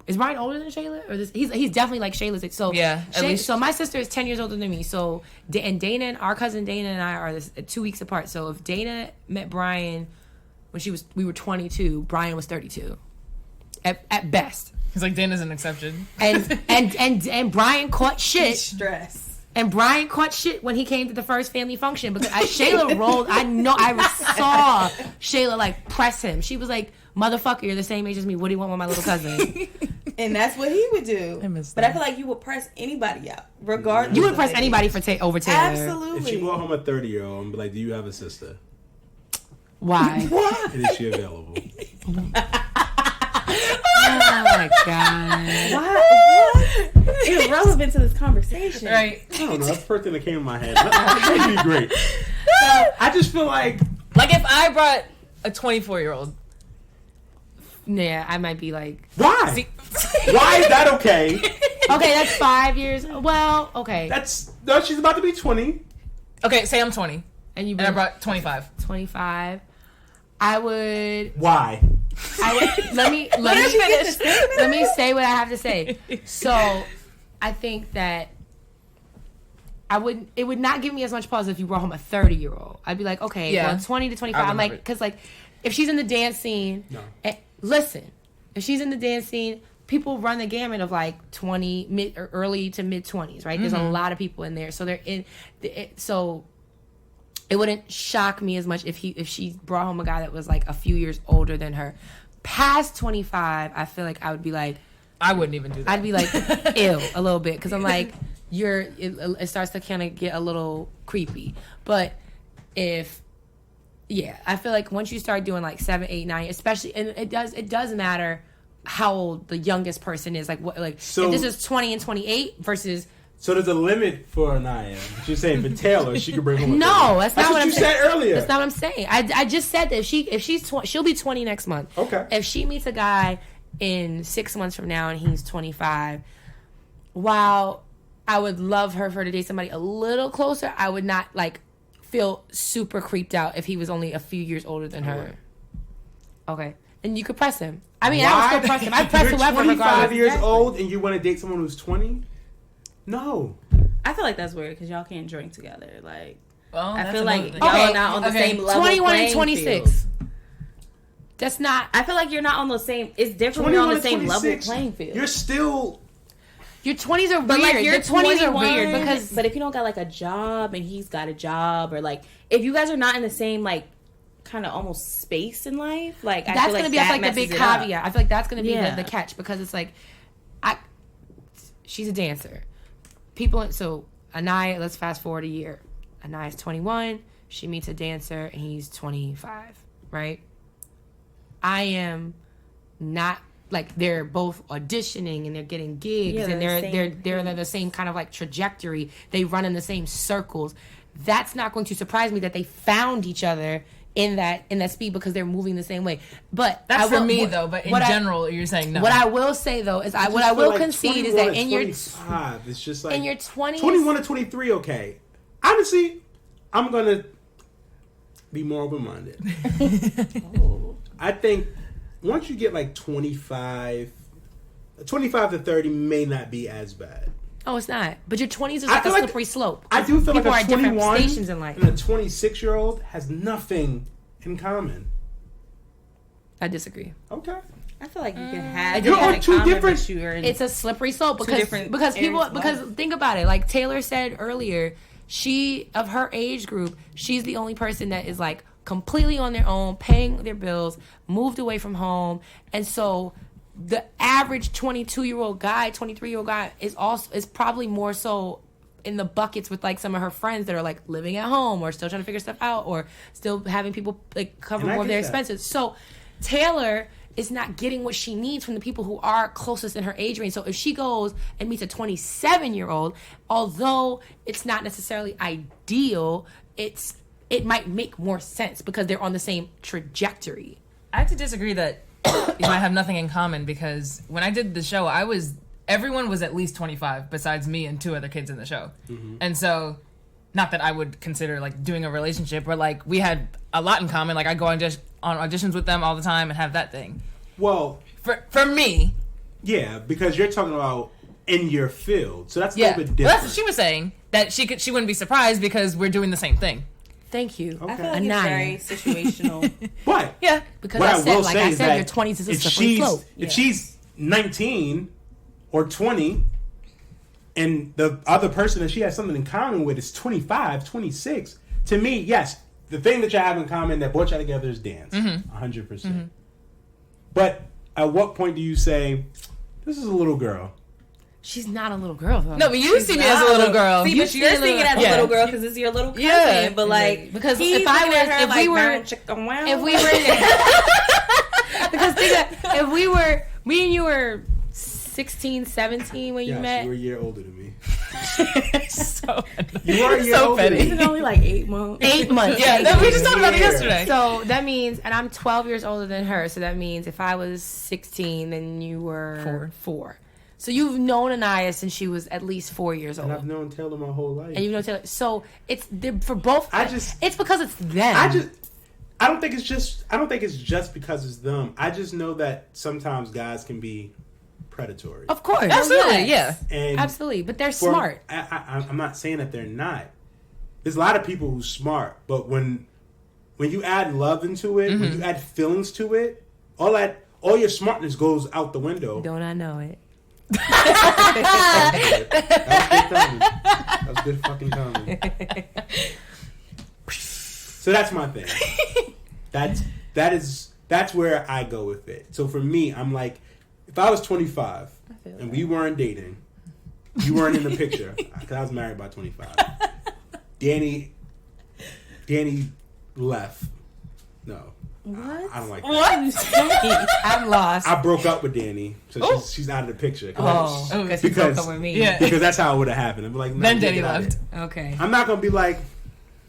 C: Is Brian older than Shayla? Or he's definitely like Shayla's age. So
D: Yeah, at least.
C: So my sister is 10 years older than me. So and Dana and our cousin Dana and I are 2 weeks apart. So if Dana met Brian when we were 22, Brian was 32, at best.
D: He's like Dana's an exception.
C: And Brian caught shit.
E: Stress.
C: And Brian caught shit when he came to the first family function because Shayla rolled. I saw Shayla like press him. She was like, "Motherfucker, you're the same age as me. What do you want with my little cousin?"
E: And that's what he would do.
D: I miss
E: But
D: that.
E: I feel like you would press anybody out, regardless.
C: You would
E: of
C: press
E: the
C: anybody
E: age.
C: for over Taylor.
E: Absolutely.
B: If she brought home a 30-year-old and be like, "Do you have a sister?
C: Why?
B: And is she available?"
C: Oh my god.
E: What? It's relevant to this conversation.
D: Right.
B: I don't know. That's the first thing that came to my head. That'd be great. I just feel like
D: Like if I brought a 24-year-old.
C: Yeah, I might be like,
B: why?
D: See,
B: Why is that okay?
C: okay, that's 5 years. Well, okay.
B: No, she's about to be 20.
D: okay, say I'm 20
C: And you
D: and I brought 25.
C: 25. I would.
B: Why?
C: Let me say what I have to say. So, I think that it would not give me as much pause if you brought home a 30-year-old. I'd be like, okay,
D: Yeah.
C: well, 20 to 25.
D: I
C: I'm like,
D: remember.
C: because like, if she's in the dance scene,
B: No.
C: listen, if she's in the dance scene, people run the gamut of like 20, mid or early to mid 20s, right? There's a lot of people in there, so they're in. So it wouldn't shock me as much if she brought home a guy that was like a few years older than her. Past 25, I feel like I would be like,
D: I wouldn't even do that.
C: I'd be like, ew, a little bit, because I'm like, it starts to kind of get a little creepy. But I feel like once you start doing like 7, 8, 9, especially, and it does matter how old the youngest person is. Like what, like
B: So,
C: if this is 20 and 28 versus.
B: So there's a limit for Aniya. But you're saying for Taylor, she could bring home.
C: No, that's not what
B: you
C: I'm saying.
B: said earlier.
C: That's not what I'm saying. I just said that if she's she'll be 20 next month.
B: Okay.
C: If she meets a guy in 6 months from now and he's 25, while I would love her for her to date somebody a little closer, I would not like feel super creeped out if he was only a few years older than her. Okay. And you could press him. I mean, I would still press him. I'd press
B: You're
C: whoever
B: 25
C: regardless.
B: years old and you want to date someone who's 20? No.
E: I feel like that's weird because y'all can't drink together. Like,
D: Well,
E: I
D: that's
E: feel like
D: another
E: y'all
D: thing.
E: are not on the same level.
C: 21 and
E: playing
C: 26.
E: field.
C: That's not.
E: I feel like you're not on the same. It's different when you're on the same level playing field.
B: You're still.
C: Your 20s are
E: But
C: weird.
E: like
C: Your
E: you're
C: 20s are
E: 21,
C: weird because.
E: But if you don't got like a job and he's got a job, or like if you guys are not in the same like kind of almost space in life, like
C: That's
E: I feel
C: gonna
E: like
C: be
E: that
C: like the big
E: messes it up.
C: caveat. I feel like that's gonna be
E: Yeah.
C: the catch because it's like, she's a dancer. So Aniya, let's fast forward a year. Aniya's 21. She meets a dancer and he's 25. Right. I am not like they're both auditioning and they're getting gigs and they're in the same kind of like trajectory. They run in the same circles. That's not going to surprise me that they found each other in that speed because they're moving the same way. But
D: That's for me though. But in general, you're saying no.
C: What I will say though is what I will concede is that in your
B: 25, it's just like
C: in your 20s,
B: 21 to 23, okay. Honestly, I'm gonna be more open-minded. I think once you get like 25 to 30 may not be as bad.
C: Oh, it's not. But your 20s is like a slippery slope.
B: I do feel
C: People
B: like
C: are
B: a
C: at different
B: 21
C: stations in life.
B: and a 26-year-old has nothing in common.
C: I disagree.
B: Okay.
E: I feel like you can have.
B: You're on two different.
C: It's a slippery slope because
E: different
C: people
E: areas of
C: because
E: life.
C: think about it. Like Taylor said earlier, she of her age group, she's the only person that is like completely on their own, paying their bills, moved away from home, and so the average 22-year-old guy, 23-year-old guy is probably more so in the buckets with like some of her friends that are like living at home or still trying to figure stuff out or still having people like cover more of their expenses. So Taylor is not getting what she needs from the people who are closest in her age range. So if she goes and meets a 27-year-old, although it's not necessarily ideal, it might make more sense because they're on the same trajectory.
D: I have to disagree that you might have nothing in common because when I did the show, everyone was at least 25 besides me and 2 other kids in the show. Mm-hmm. And so, not that I would consider like doing a relationship, but like we had a lot in common. Like I go on auditions with them all the time and have that thing.
B: Well,
D: for me,
B: yeah, because you're talking about in your field, so that's a little bit
D: Well,
B: different.
D: that's what she was saying, that she wouldn't be surprised because we're doing the same thing.
C: Thank you.
B: Okay.
E: I feel like it's very situational.
B: But
D: Yeah,
C: Because
B: what
C: I said,
B: will
C: like
B: say
C: I
B: is
C: said,
B: that
C: your 20s is a
B: if
C: slippery slope.
B: if she's 19 or 20 and the other person that she has something in common with is 25, 26, to me, yes, the thing that you have in common that brought you together is dance. 100%. Mm-hmm. But at what point do you say, this is a little girl?
C: She's not a little girl though.
D: no, but you see me as a little girl.
E: See, but you're seeing it as a little girl because it's your little cousin.
D: Yeah.
E: But like,
C: Because
E: he's
C: if I
E: looking at
C: was-
E: her
C: if
E: like,
C: we were-
E: "Brown chicken, wow."
C: If we were because if we were me and you were 16, 17 when you
B: Yes,
C: met.
B: you were a year older than me.
D: So
B: You are a year
D: so
B: older
D: petty.
B: than
E: Isn't
B: me.
E: it only like 8 months?
C: 8 months.
D: Yeah,
C: Thank
D: we
C: you.
D: just talked about it yesterday.
C: So that means, and I'm 12 years older than her. So that means if I was 16, then you were 4. So you've known Aniya since she was at least 4 years old.
B: And I've known Taylor my whole life.
C: And you've known Taylor. So for both.
B: it's
C: because it's them.
B: I don't think it's just because it's them. I just know that sometimes guys can be predatory.
C: Of course.
D: Absolutely,
C: Yes.
B: And
C: Absolutely. But they're smart.
B: I'm not saying that they're not. There's a lot of people who's smart, but when you add love into it, when you add feelings to it, all your smartness goes out the window.
C: Don't I know it?
B: That was good fucking comedy. So that's my thing. That's where I go with it. So for me, I'm like, if I was 25 and we weren't dating, you weren't in the picture because I was married by 25. Dani left. No.
E: What?
B: I don't like that.
C: What? I'm lost.
B: I broke up with Dani, so she's out of the picture.
C: Because he broke up with me.
D: Yeah.
B: Because that's how it would have happened. I'd be like,
D: Then
B: get
D: Dani
B: out of
D: left.
B: here.
C: Okay.
B: I'm not gonna be like,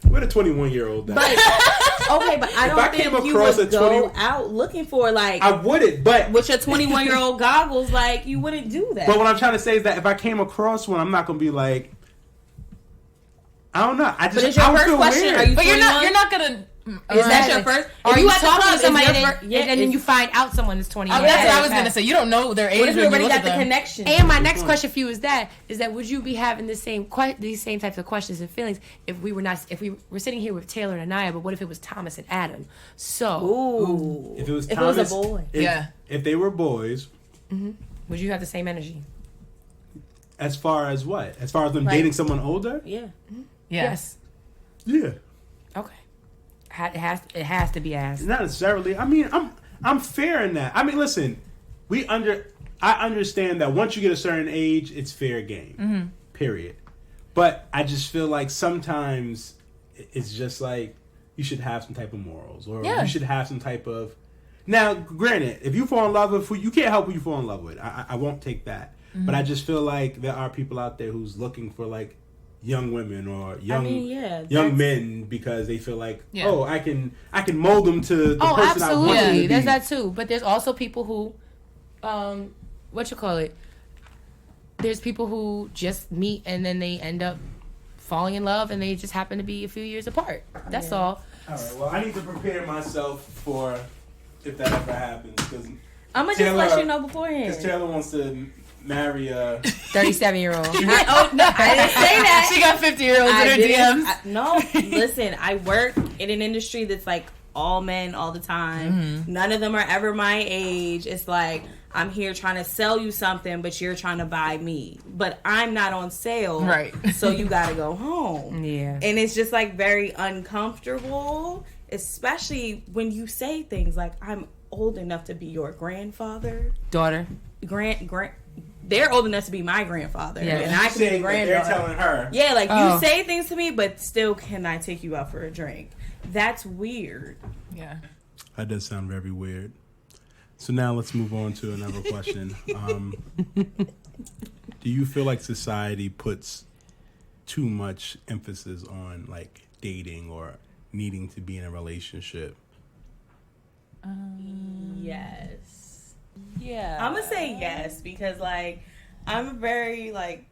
B: where the 21-year-old
E: But okay, but I
B: If
E: don't
B: I came
E: think you
B: across
E: would
B: a
E: go
B: 20
E: out looking for like
B: I wouldn't, but
E: with your 21-year-old goggles. Like you wouldn't do that.
B: what I'm trying to say is that if I came across one, I'm not gonna be like, I don't know.
E: But it's your
B: I would
E: first
B: feel
E: question.
B: weird.
E: Are you
D: But you're
E: 21?
D: not gonna.
E: Is that your first?
C: Or
E: If
C: you
E: at the
C: talking
E: club,
C: to
E: is
C: somebody
E: your
C: and then you find out someone is 20
D: Oh,
C: years
D: that's what I
C: old.
D: was gonna say. You don't know their age
E: What if you
D: when you
E: already
D: look
E: got
D: at
E: the
D: them.
E: connection?
C: And my next question for you is that would you be having the these same types of questions and feelings if we were sitting here with Taylor and Aniya, but what if it was Thomas and Adam? So
E: Ooh.
B: If it was
E: If it
B: Thomas,
E: was a boy.
B: if they were boys,
C: would you have the same energy?
B: as far as what? As far as them
E: Like-
B: dating someone older?
E: Yeah.
C: Yes.
B: Yeah.
C: Okay. It has to be asked.
B: Not necessarily. I mean, I'm fair in that. I mean, listen, I understand that once you get a certain age, it's fair game. Period. But I just feel like sometimes it's just like you should have some type of morals, or you should have some type of. Now, granted, if you fall in love with who you can't help who you fall in love with. I won't take that. But I just feel like there are people out there who's looking for like young women or young men because they feel like I can mold them to the person I want them to be.
C: There's that too. But there's also people who, there's people who just meet and then they end up falling in love and they just happen to be a few years apart. That's all.
B: All right. Well, I need to prepare myself for if that ever happens because
E: I'm gonna just let you know beforehand.
B: Because Taylor wants to marry a
C: 37-year-old.
E: I didn't say that.
D: She got 50-year-olds in her DMs.
E: No, listen, I work in an industry that's like all men all the time. None of them are ever my age. It's like I'm here trying to sell you something, but you're trying to buy me. But I'm not on sale.
D: Right.
E: So you gotta go home.
C: Yeah.
E: And it's just like very uncomfortable, especially when you say things like, I'm old enough to be your grandfather.
C: Daughter.
E: They're old enough to be my grandfather, and I can be the granddaughter.
B: They're telling her,
E: yeah, like you say things to me, but still, can I take you out for a drink? That's weird.
D: Yeah.
B: That does sound very weird. So now let's move on to another question. Do you feel like society puts too much emphasis on like dating or needing to be in a relationship?
E: Yes.
D: Yeah.
E: I'm gonna say yes because like I'm a very like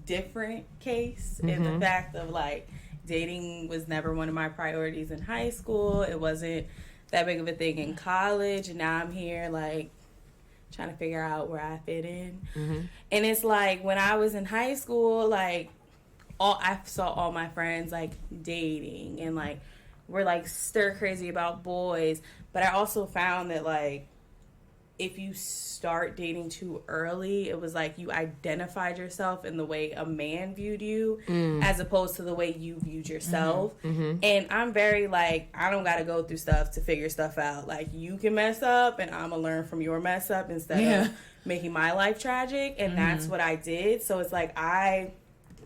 E: different case in the fact of like dating was never one of my priorities in high school. It wasn't that big of a thing in college, and now I'm here like trying to figure out where I fit in. And it's like when I was in high school, like I saw all my friends like dating and like we're like stir crazy about boys, but I also found that like if you start dating too early, it was like you identified yourself in the way a man viewed you as opposed to the way you viewed yourself. And I'm very like, I don't got to go through stuff to figure stuff out. Like you can mess up and I'm going to learn from your mess up instead of making my life tragic. And that's what I did. So it's like I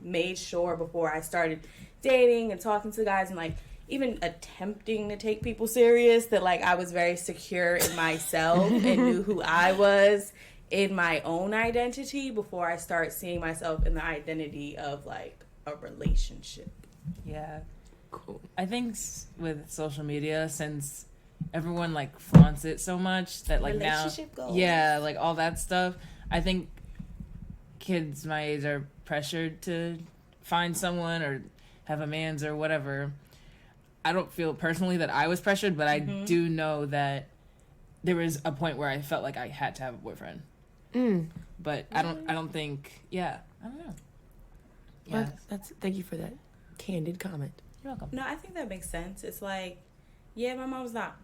E: made sure before I started dating and talking to guys and like even attempting to take people serious that like I was very secure in myself and knew who I was in my own identity before I start seeing myself in the identity of like a relationship.
D: Yeah. Cool. I think with social media, since everyone like flaunts it so much that like
E: Relationship
D: now,
E: goals.
D: yeah, like all that stuff, I think kids my age are pressured to find someone or have a man's or whatever. I don't feel personally that I was pressured, but I do know that there was a point where I felt like I had to have a boyfriend. But I don't think, I don't know.
C: Yeah. Thank you for that candid comment.
D: You're welcome.
E: No, I think that makes sense. It's like, yeah, my mom's not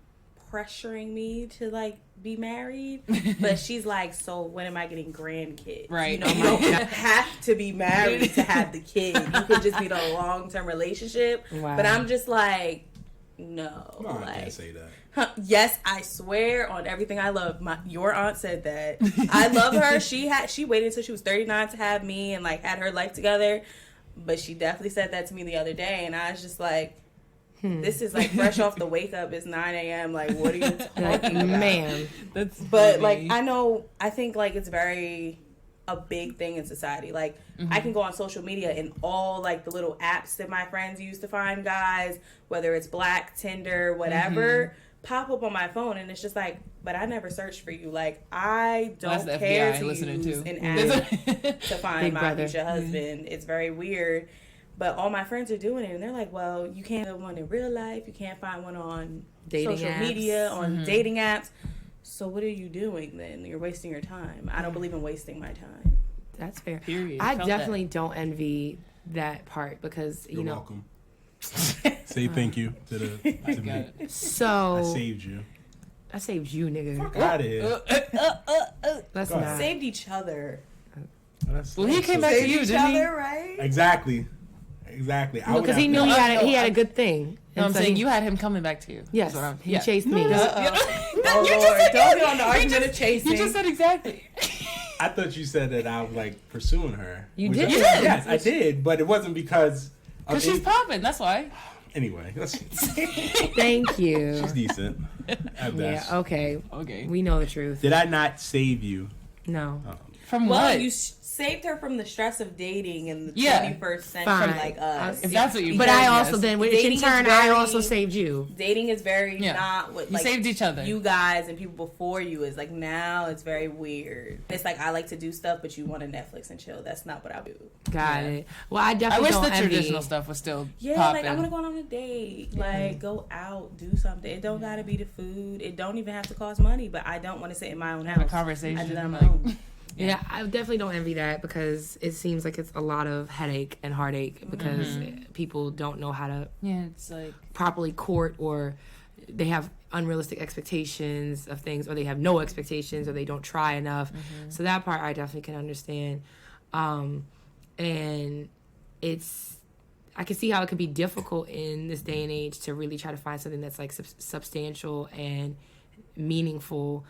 E: pressuring me to like be married, but she's like, so when am I getting grandkids?
D: Right.
E: You know, you don't have to be married to have the kid. You could just be in a long-term relationship.
C: Wow.
E: But I'm just like, No,
B: No, I can't say that.
E: Yes, I swear on everything I love. Your aunt said that. I love her. She waited until she was 39 to have me and like had her life together. But she definitely said that to me the other day, and I was just like, this is like fresh off the wake up. It's 9 a.m. Like, what are you talking about?
C: Ma'am.
D: That's
E: But
D: funny.
E: like, I think like it's very a big thing in society. Like, I can go on social media and all like the little apps that my friends use to find guys, whether it's Black, Tinder, whatever, pop up on my phone, and it's just like, but I never searched for you. Like, I don't
D: That's the
E: care
D: FBI
E: to
D: listening
E: use
D: to.
E: an app to find
C: Big
E: my
C: brother.
E: future husband. It's very weird. But all my friends are doing it, and they're like, well, you can't find one in real life. You can't find one on
C: Dating
E: social
C: apps.
E: media, on dating apps. So what are you doing then? You're wasting your time. I don't believe in wasting my time.
C: That's fair.
D: Period.
C: I
D: Felt
C: definitely don't envy that part because,
B: You're
C: you know.
B: welcome. Say thank you to me. I
C: So,
B: saved you.
C: I saved you, nigga.
B: Fuck out of here.
C: Let's
B: Go ahead.
C: not.
E: Saved each other.
D: Well, he came back to you,
E: Each
D: didn't he?
E: other, right?
B: Exactly. I would
C: Because he
B: have-
C: knew he had a good thing.
D: No, I'm
C: And so
D: saying
C: he-
D: you had him coming back to you.
C: Yes,
D: That's what I'm-
C: he chased me.
E: Oh,
D: You
E: Lord,
D: just said
E: don't be
D: that.
E: on the argument of chasing.
D: You just said exactly.
B: I thought you said that I was like pursuing her.
C: You
B: Which
C: did?
B: I-
C: You did.
B: Yes, I did, but it wasn't because.
D: Because she's popping, that's why.
B: Anyway, she's
C: Thank you.
B: decent. At best.
C: Yeah, okay.
D: Okay.
C: We know the truth.
B: Did I not save you?
C: No.
D: From
E: Well,
D: what?
E: you saved her from the stress of dating in the
D: Yeah.
E: 21st century,
C: Fine.
E: like us.
D: If that's what you
C: But
D: mean,
C: I also
D: yes.
C: then, in
E: Dating is
C: turn, I
E: very-
C: also saved you.
E: Dating is very
D: Yeah.
E: not what
D: You
E: like
D: saved each other.
E: you guys and people before you is like. Now it's very weird. It's like I like to do stuff, but you want to Netflix and chill. That's not what I do.
C: Got it. Well, I
D: I
C: definitely
D: wish
C: don't
D: the
C: envy.
D: traditional stuff was still
E: Yeah,
D: popping.
E: like I want to go on a date, like go out, do something. It don't gotta be the food. It don't even have to cost money. But I don't want to sit in my own house.
D: Have a conversation.
E: I do that on my
D: like-
E: own.
C: Yeah, I definitely don't envy that because it seems like it's a lot of headache and heartache because people don't know how to
D: Yeah, it's like
C: properly court, or they have unrealistic expectations of things, or they have no expectations, or they don't try enough. So that part I definitely can understand. And I can see how it could be difficult in this day and age to really try to find something that's like substantial and meaningful.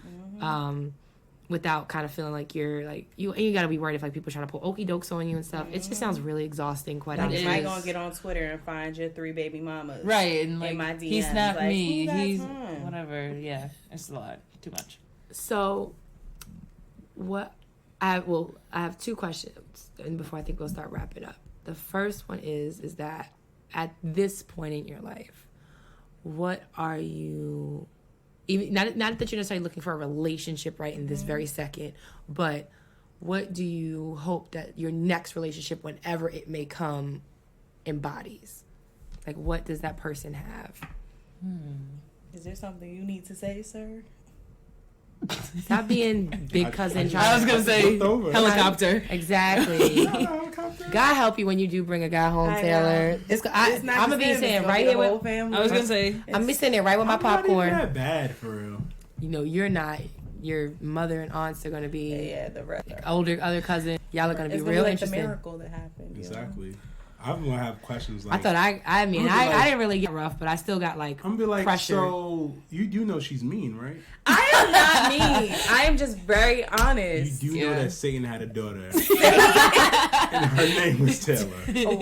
C: Without kind of feeling like you're like you gotta be worried if like people trying to pull okey dokes on you and stuff. It just sounds really exhausting, quite
E: Like,
C: honestly.
E: am I gonna get on Twitter and find your 3 baby mamas?
D: right, and like
E: in my DMs,
D: he snapped
E: like,
D: me.
E: who got
D: He's
E: time?
D: whatever. Yeah, it's a lot. Too much.
C: So, what I have 2 questions, and before I think we'll start wrapping up. The first one is that at this point in your life, what are you? Even not that you're necessarily looking for a relationship right in this very second, but what do you hope that your next relationship, whenever it may come, embodies? Like, what does that person have?
E: Is there something you need to say, sir?
C: Stop being big cousin.
D: I was gonna say
B: Looked over.
D: helicopter.
C: Exactly. God help you when you do bring a guy home,
E: I know.
C: Taylor. I'm gonna be sitting right here with.
D: I was gonna say
C: I'm gonna be sitting there right with my
B: I'm not
C: popcorn.
B: even that bad for real.
C: You know, you're not. Your mother and aunts are gonna be
E: Yeah, the rest.
C: other cousin. Y'all are gonna be
E: It's gonna
C: real
E: be like the
C: interesting.
E: miracle that happened. you know?
B: Exactly. I'm gonna have questions like.
C: I thought I mean
B: I'm gonna be
C: I
B: like-
C: didn't really get rough, but I still got like
B: I'm gonna be like,
C: pressure.
B: so you do know she's mean, right?
E: I am not mean. I am just very
B: You
E: honest.
B: do know
D: Yeah.
B: that Satan had a daughter, and her name was Taylor.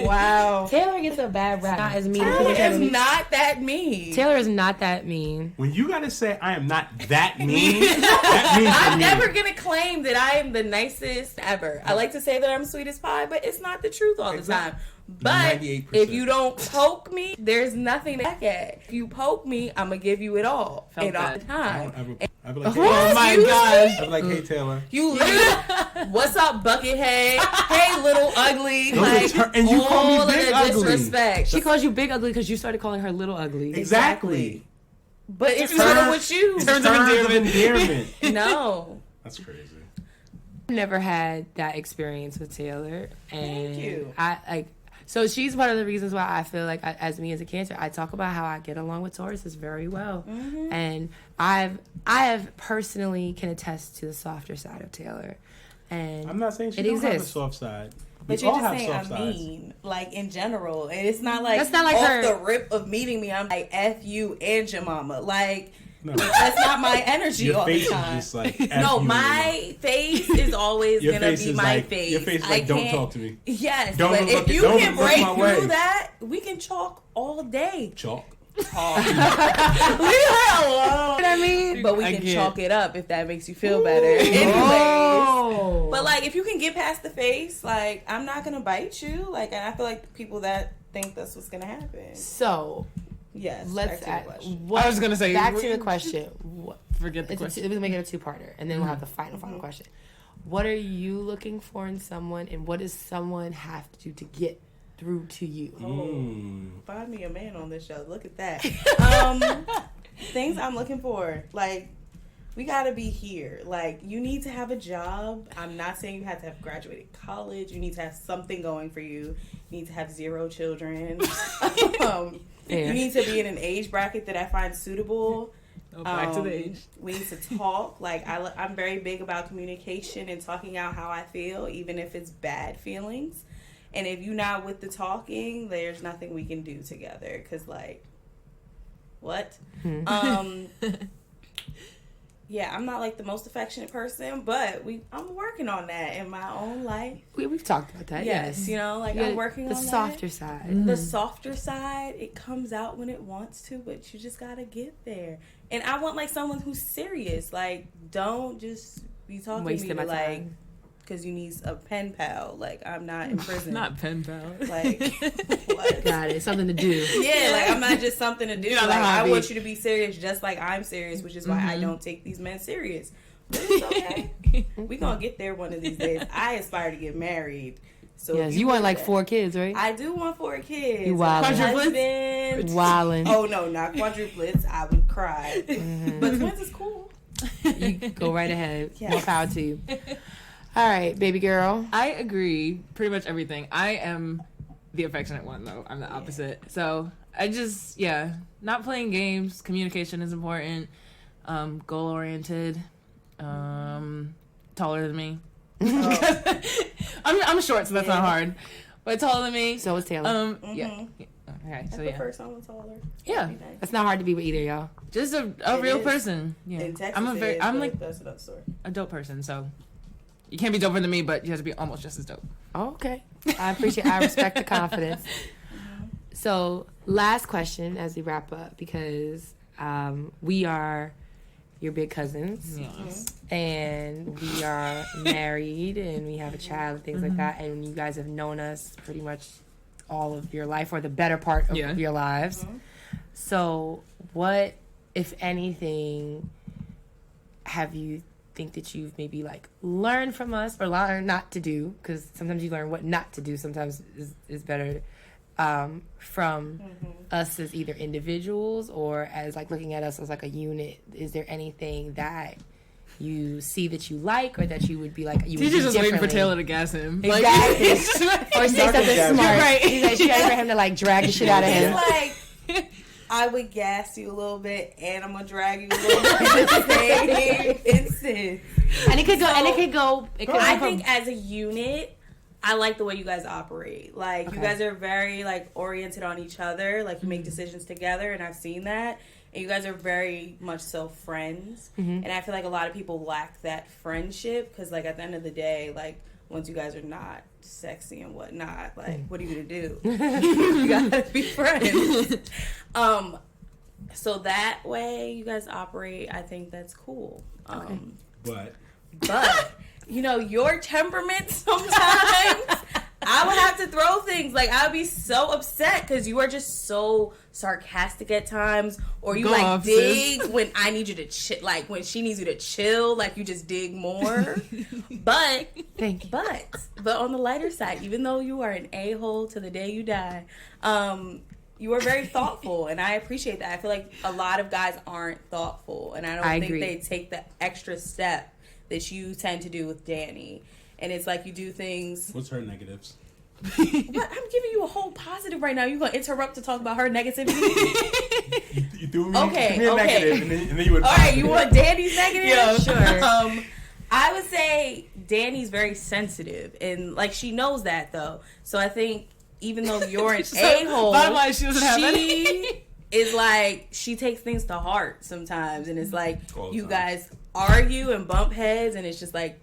E: Wow.
C: Taylor gets a bad rap. Not as mean as
E: Taylor
C: people try to
E: is
C: be.
E: not that mean.
C: Taylor is not that mean.
B: When you gotta say I am not that mean, that means
E: I'm
B: you're
E: never
B: mean.
E: gonna claim that I am the nicest ever. I like to say that I'm sweet as pie, but it's not the truth all the
B: Exactly.
E: time. But
B: 98%.
E: if you don't poke me, there's nothing to back at. If you poke me, I'm gonna give you it all
D: Felt
E: and all
D: that.
E: the
B: I
E: time.
B: don't ever. I'd be like,
D: Oh
B: hey,
D: my
E: Excuse
D: gosh.
B: I'd be like, hey Taylor.
E: You literally, what's up, buckethead? Hey, little ugly.
B: Those are
E: Like,
B: and you call me
E: all of
B: big
E: the
B: ugly.
E: disrespect.
C: She calls you big ugly because you started calling her little ugly.
B: Exactly.
E: But it's
B: Terms-
E: little with you.
D: Terms of endearment.
B: endearment.
E: No.
B: That's crazy.
C: Never had that experience with Taylor, and
E: Thank you.
C: I like. So she's one of the reasons why I feel like, as me as a Cancer, I talk about how I get along with Tauruses very well, and I have personally can attest to the softer side of Taylor, and
B: I'm not saying she
C: it
B: don't have a
C: exists.
B: soft side.
E: But
B: We
E: you're
B: all
E: just
B: have
E: saying
B: soft
E: I'm
B: sides.
E: mean, like in general, and it's not like
C: That's not like
E: off
C: her.
E: the rip of meeting me. I'm like F you and your mama, like
B: No.
E: that's not my energy
B: Your
E: all
B: face
E: the
B: is
E: time.
B: just like F
E: No,
B: you
E: my face is always
B: Your
E: gonna
B: face
E: be
B: is
E: my
B: like-
E: face.
B: your face is
E: I
B: like, don't
E: can't-
B: talk to me.
E: Yes,
B: Don't
E: but
B: look-
E: if you
B: don't
E: can
B: look
E: break
B: my way.
E: through that, we can talk all day.
B: Chalk.
E: Leave her alone.
C: I mean,
E: But we
D: I
E: can
D: get-
E: chalk it up if that makes you feel better. Anyways.
C: oh.
E: But like, if you can get past the face, like, I'm not gonna bite you. Like, and I feel like people that think that's what's gonna happen.
C: So
E: Yes.
C: let's
E: back to the question.
C: what,
D: I was gonna say,
C: back to the question. What,
D: Forget the question.
C: We'll make it a 2-parter, and then we'll have the final question. What are you looking for in someone, and what does someone have to do to get through to you?
E: Find me a man on this show. Look at that. Things I'm looking for, like, we gotta be here. Like, you need to have a job. I'm not saying you have to have graduated college. You need to have something going for you. You need to have 0 children. You need to be in an age bracket that I find suitable.
D: Back to the age.
E: We need to talk. Like, I'm very big about communication and talking out how I feel, even if it's bad feelings. And if you're not with the talking, there's nothing we can do together. Because, like, what? Yeah, I'm not, like, the most affectionate person, but I'm working on that in my own life.
C: We've talked about that.
E: Yes, you know, like, I'm working
C: the
E: on
C: softer
E: that.
C: side.
E: The softer side, it comes out when it wants to, but you just gotta get there. And I want, like, someone who's serious. Like, don't just be talking
C: Wasting
E: to me
C: my
E: like,
C: time.
E: because you need a pen pal. Like, I'm not in prison.
D: Not pen pal.
E: Like, what?
C: Got it. Something to do.
E: Yeah, like, I'm not just something to do.
D: You're not a
E: Like, I
D: hobby.
E: want you to be serious just like I'm serious, which is why I don't take these men serious. But it's okay. We gonna get there one of these days. I aspire to get married. So
C: Yes,
E: if
C: you want like
E: that-
C: 4 kids, right?
E: I do want 4 kids.
C: You wildin'.
E: Husband.
C: Wildin'.
E: Oh no, not quadruplets. I would cry. But twins is cool.
C: You go right ahead.
E: Yes.
C: More power to you. All right, baby girl.
D: I agree. Pretty much everything. I am the affectionate one, though. I'm the opposite. So I just, not playing games. Communication is important. Goal oriented. Taller than me. I'm short, so that's not hard. But taller than me.
C: So is Taylor.
D: Yeah. Okay,
E: I
D: so
E: prefer someone taller.
D: Yeah.
E: That'd be nice.
C: That's not hard to be with either, y'all.
D: Just a
E: It
D: real
E: is.
D: person. Yeah.
E: In Texas,
D: I'm like
E: that's another story.
D: a dope person, so you can't be doper than me, but you have to be almost just as dope.
C: Oh, okay. I respect the confidence. So, last question as we wrap up, because we are your big cousins.
D: Yes.
C: And we are married and we have a child and things like that. And you guys have known us pretty much all of your life or the better part of your lives. So, what, if anything, have you think that you've maybe like learned from us or learned not to do? Because sometimes you learn what not to do. Sometimes is better from us as either individuals or as like looking at us as like a unit. Is there anything that you see that you like or that you would be like you would do
D: Teacher's just waiting for
C: differently?
D: Taylor to gas him.
C: Exactly. Or say something
B: Sarcasm.
C: smart.
D: Right.
C: She's like, she ready for him to like drag the shit out of him.
E: It's like I would gas you a little bit, and I'm gonna drag you a little bit at the same instant.
C: And it could go. It could
E: I
C: go
E: think as a unit, I like the way you guys operate. Like, you guys are very, like, oriented on each other. Like, you make decisions together, and I've seen that. And you guys are very much so friends. And I feel like a lot of people lack that friendship because, like, at the end of the day, like, once you guys are not sexy and whatnot, like, what are you going to do? You got to be friends. So that way you guys operate, I think that's cool.
B: But
E: You know, your temperament sometimes, I would have to throw things. Like, I would be so upset because you are just so sarcastic at times. Or you, like, dig when I need you to chill. Like, when she needs you to chill, like, you just dig more. But,
C: Thank you.
E: But on the lighter side, even though you are an a-hole to the day you die, you are very thoughtful. And I appreciate that. I feel like a lot of guys aren't thoughtful. And I don't think
C: agree.
E: they take the extra step that you tend to do with Dani. And it's like you do things.
B: what's her negatives?
E: But I'm giving you a whole positive right now. You're going to interrupt to talk about her negativity?
B: You threw me,
E: Okay,
B: threw me a
E: okay.
B: negative, and then you would.
E: All right, you want Dani's negative?
C: Yeah, sure.
E: I would say Dani's very sensitive, and like she knows that though. So I think even though you're an
D: So,
E: a-hole,
D: bottom line, she doesn't have any.
E: she is like, she takes things to heart sometimes, and it's like
B: All the
E: you
B: time.
E: guys argue and bump heads, and it's just like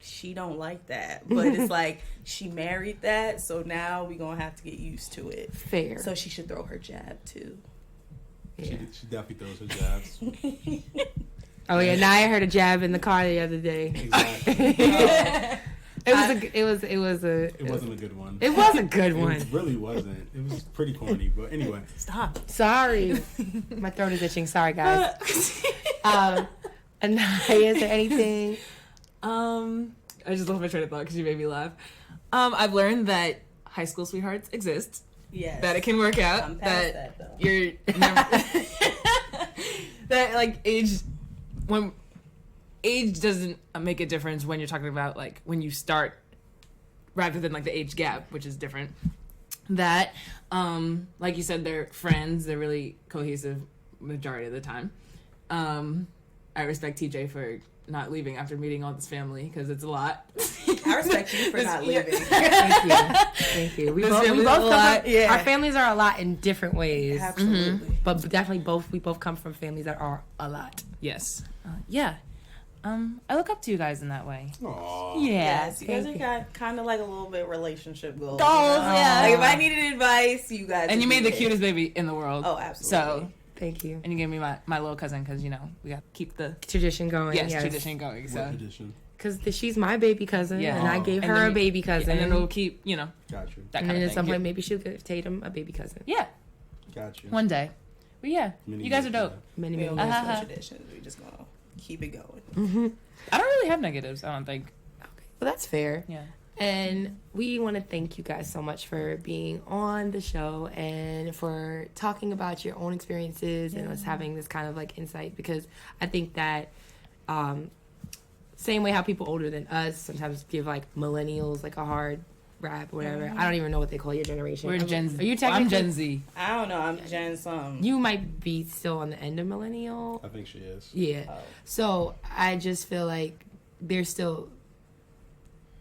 E: she don't like that, but it's like she married that, so now we gonna have to get used to it.
C: Fair.
E: So she should throw her jab too.
C: Yeah.
B: She definitely throws her jabs.
C: Oh yeah, now I heard a jab in the car the other day.
B: Exactly.
C: It was a
B: It wasn't a good one.
C: it was a good
B: It
C: one.
B: really wasn't. It was pretty corny, but anyway.
D: Stop.
C: Sorry, my throat is itching. Sorry guys. Aniya, is there anything?
D: I just lost my train of thought because you made me laugh. I've learned that high school sweethearts exist.
E: Yes.
D: That it can work out.
E: I'm past that, though.
D: You're never that like age doesn't make a difference when you're talking about like when you start rather than like the age gap, which is different. That like you said, they're friends, they're really cohesive majority of the time. I respect TJ for not leaving after meeting all this family because it's a lot.
E: I respect you for not leaving.
C: Thank you. We
D: This
C: both
D: family's
C: come
D: a lot.
C: from,
E: Yeah.
C: our families are a lot in different ways.
E: Absolutely.
C: But definitely we both come from families that are a lot.
D: Yes. Yeah. I look up to you guys in that way.
B: Aww.
D: Yeah.
E: Yes, you guys
C: Thank
E: are kind of like a little bit relationship goals.
D: Goals, yeah.
E: Like if I needed advice, you guys.
D: And you
E: would
D: made
E: be
D: the
E: it.
D: cutest baby in the world.
E: Oh, absolutely.
D: So,
C: Thank you.
D: and you gave me my little cousin because, you know, we got to keep the
C: Tradition going. Yes.
D: tradition going.
B: What
D: So,
B: tradition?
C: Because she's my baby cousin,
D: Yeah.
C: and I gave
D: And
C: her
D: then
C: a baby cousin.
D: and then we'll keep, you know,
B: Got you.
D: that
C: And
D: kind
C: then
D: of
C: at
D: thing.
C: some point, maybe she'll give Tatum a baby cousin.
D: Yeah.
B: Got you.
D: One day. But yeah,
B: Many
D: you guys are
B: years
D: dope.
B: from
C: Many,
E: We
C: many
E: don't
C: years.
E: have no
D: Uh-huh.
E: traditions. We just gonna keep it going.
D: I don't really have negatives, I don't think.
C: Well, that's fair.
D: Yeah.
C: And we want to thank you guys so much for being on the show and for talking about your own experiences and us having this kind of like insight, because I think that same way how people older than us sometimes give like millennials like a hard rap or whatever. I don't even know what they call your generation.
D: We're Gen Z.
C: Are you
D: Well, I'm
C: technically?
D: Gen Z.
E: I don't know. I'm Gen something.
C: You might be still on the end of millennial.
B: I think she is.
C: Yeah.
E: Oh.
C: So I just feel like there's still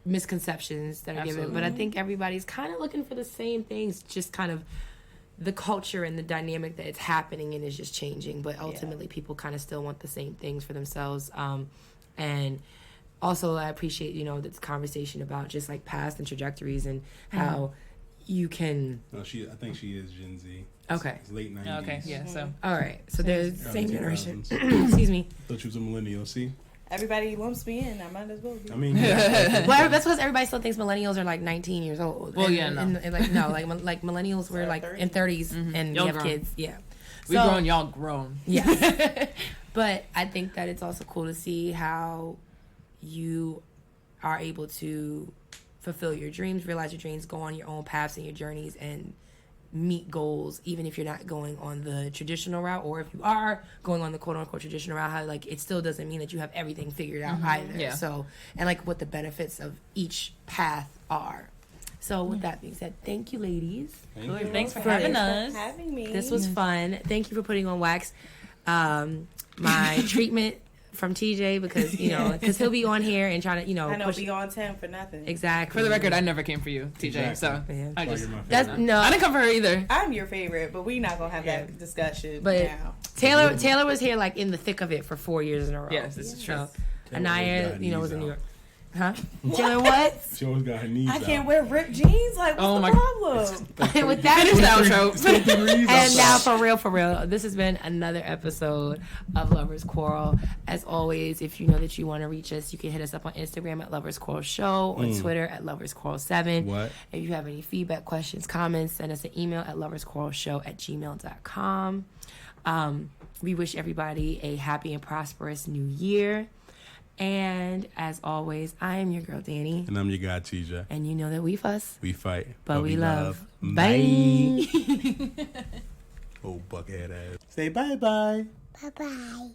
C: misconceptions that are given, but I think everybody's kind of looking for the same things, just kind of the culture and the dynamic that it's happening and is just changing, but ultimately people kind of still want the same things for themselves. And also I appreciate, you know, this conversation about just like past and trajectories and how you can.
B: No, I think she is Gen Z.
C: Okay.
B: It's late 90s.
D: Okay, yeah, so.
C: All right. So there's
B: Early
C: same generation.
B: 2000s.
C: Excuse me.
B: Thought she was a millennial. See?
E: Everybody lumps me in. I might as well be.
B: I mean, yeah.
C: Well, that's because everybody still thinks millennials are like 19 years old.
D: Well,
C: and,
D: yeah, no.
C: and like no, like millennials were like in 30s and
D: Y'all
C: we have
D: grown.
C: kids. Yeah,
D: We
C: So-
D: grown, y'all grown.
C: Yeah, but I think that it's also cool to see how you are able to fulfill your dreams, realize your dreams, go on your own paths and your journeys, and meet goals, even if you're not going on the traditional route, or if you are going on the quote unquote traditional route, how like it still doesn't mean that you have everything figured out either.
D: Yeah.
C: So, and like what the benefits of each path are. So with that being said, thank you, ladies.
B: Thank you.
D: Thanks for
C: Right.
D: having
E: Thanks
D: us.
E: for having me.
C: This was fun. Thank you for putting on wax. My treatment from TJ, because you know, because he'll be on here and trying to, you know,
E: I know.
C: push
E: Be on 10 for nothing.
C: exactly.
D: For the record, I never came for you, TJ.
B: Exactly.
D: So
C: Yeah.
D: I
B: That's why
D: just
B: you're my
C: That's
B: favorite.
C: no.
D: I didn't come for her either.
E: I'm your favorite, but we not gonna have that discussion
C: But
E: now.
C: Taylor was here like in the thick of it for 4 years in a row.
D: Yes, this is true.
C: So,
B: Taylor
C: Anaya,
B: always got
C: you know,
B: her
C: was in
B: knees
C: New
B: out.
C: York. Huh? Taylor, what?
B: She always got her knees
E: I can't
B: out.
E: wear ripped jeans. Like, what's
D: Oh
E: the
D: my-
E: problem?
C: With that,
D: Finish the outro.
B: Degrees
C: and now
B: outside.
C: for real, this has been another episode of Lovers Quarrel. As always, if you know that you want to reach us, you can hit us up on Instagram at Lovers Quarrel Show, on Twitter at Lovers Quarrel 7.
B: What?
C: If you have any feedback, questions, comments, send us an email at loversquarrelshow@gmail.com. We wish everybody a happy and prosperous new year. And as always, I am your girl, Dani.
B: And I'm your guy, TJ.
C: And you know that we fuss,
B: We fight,
C: but we love.
B: Bye.
C: Bye.
B: Oh, buckhead ass. Say bye-bye.
H: Bye-bye.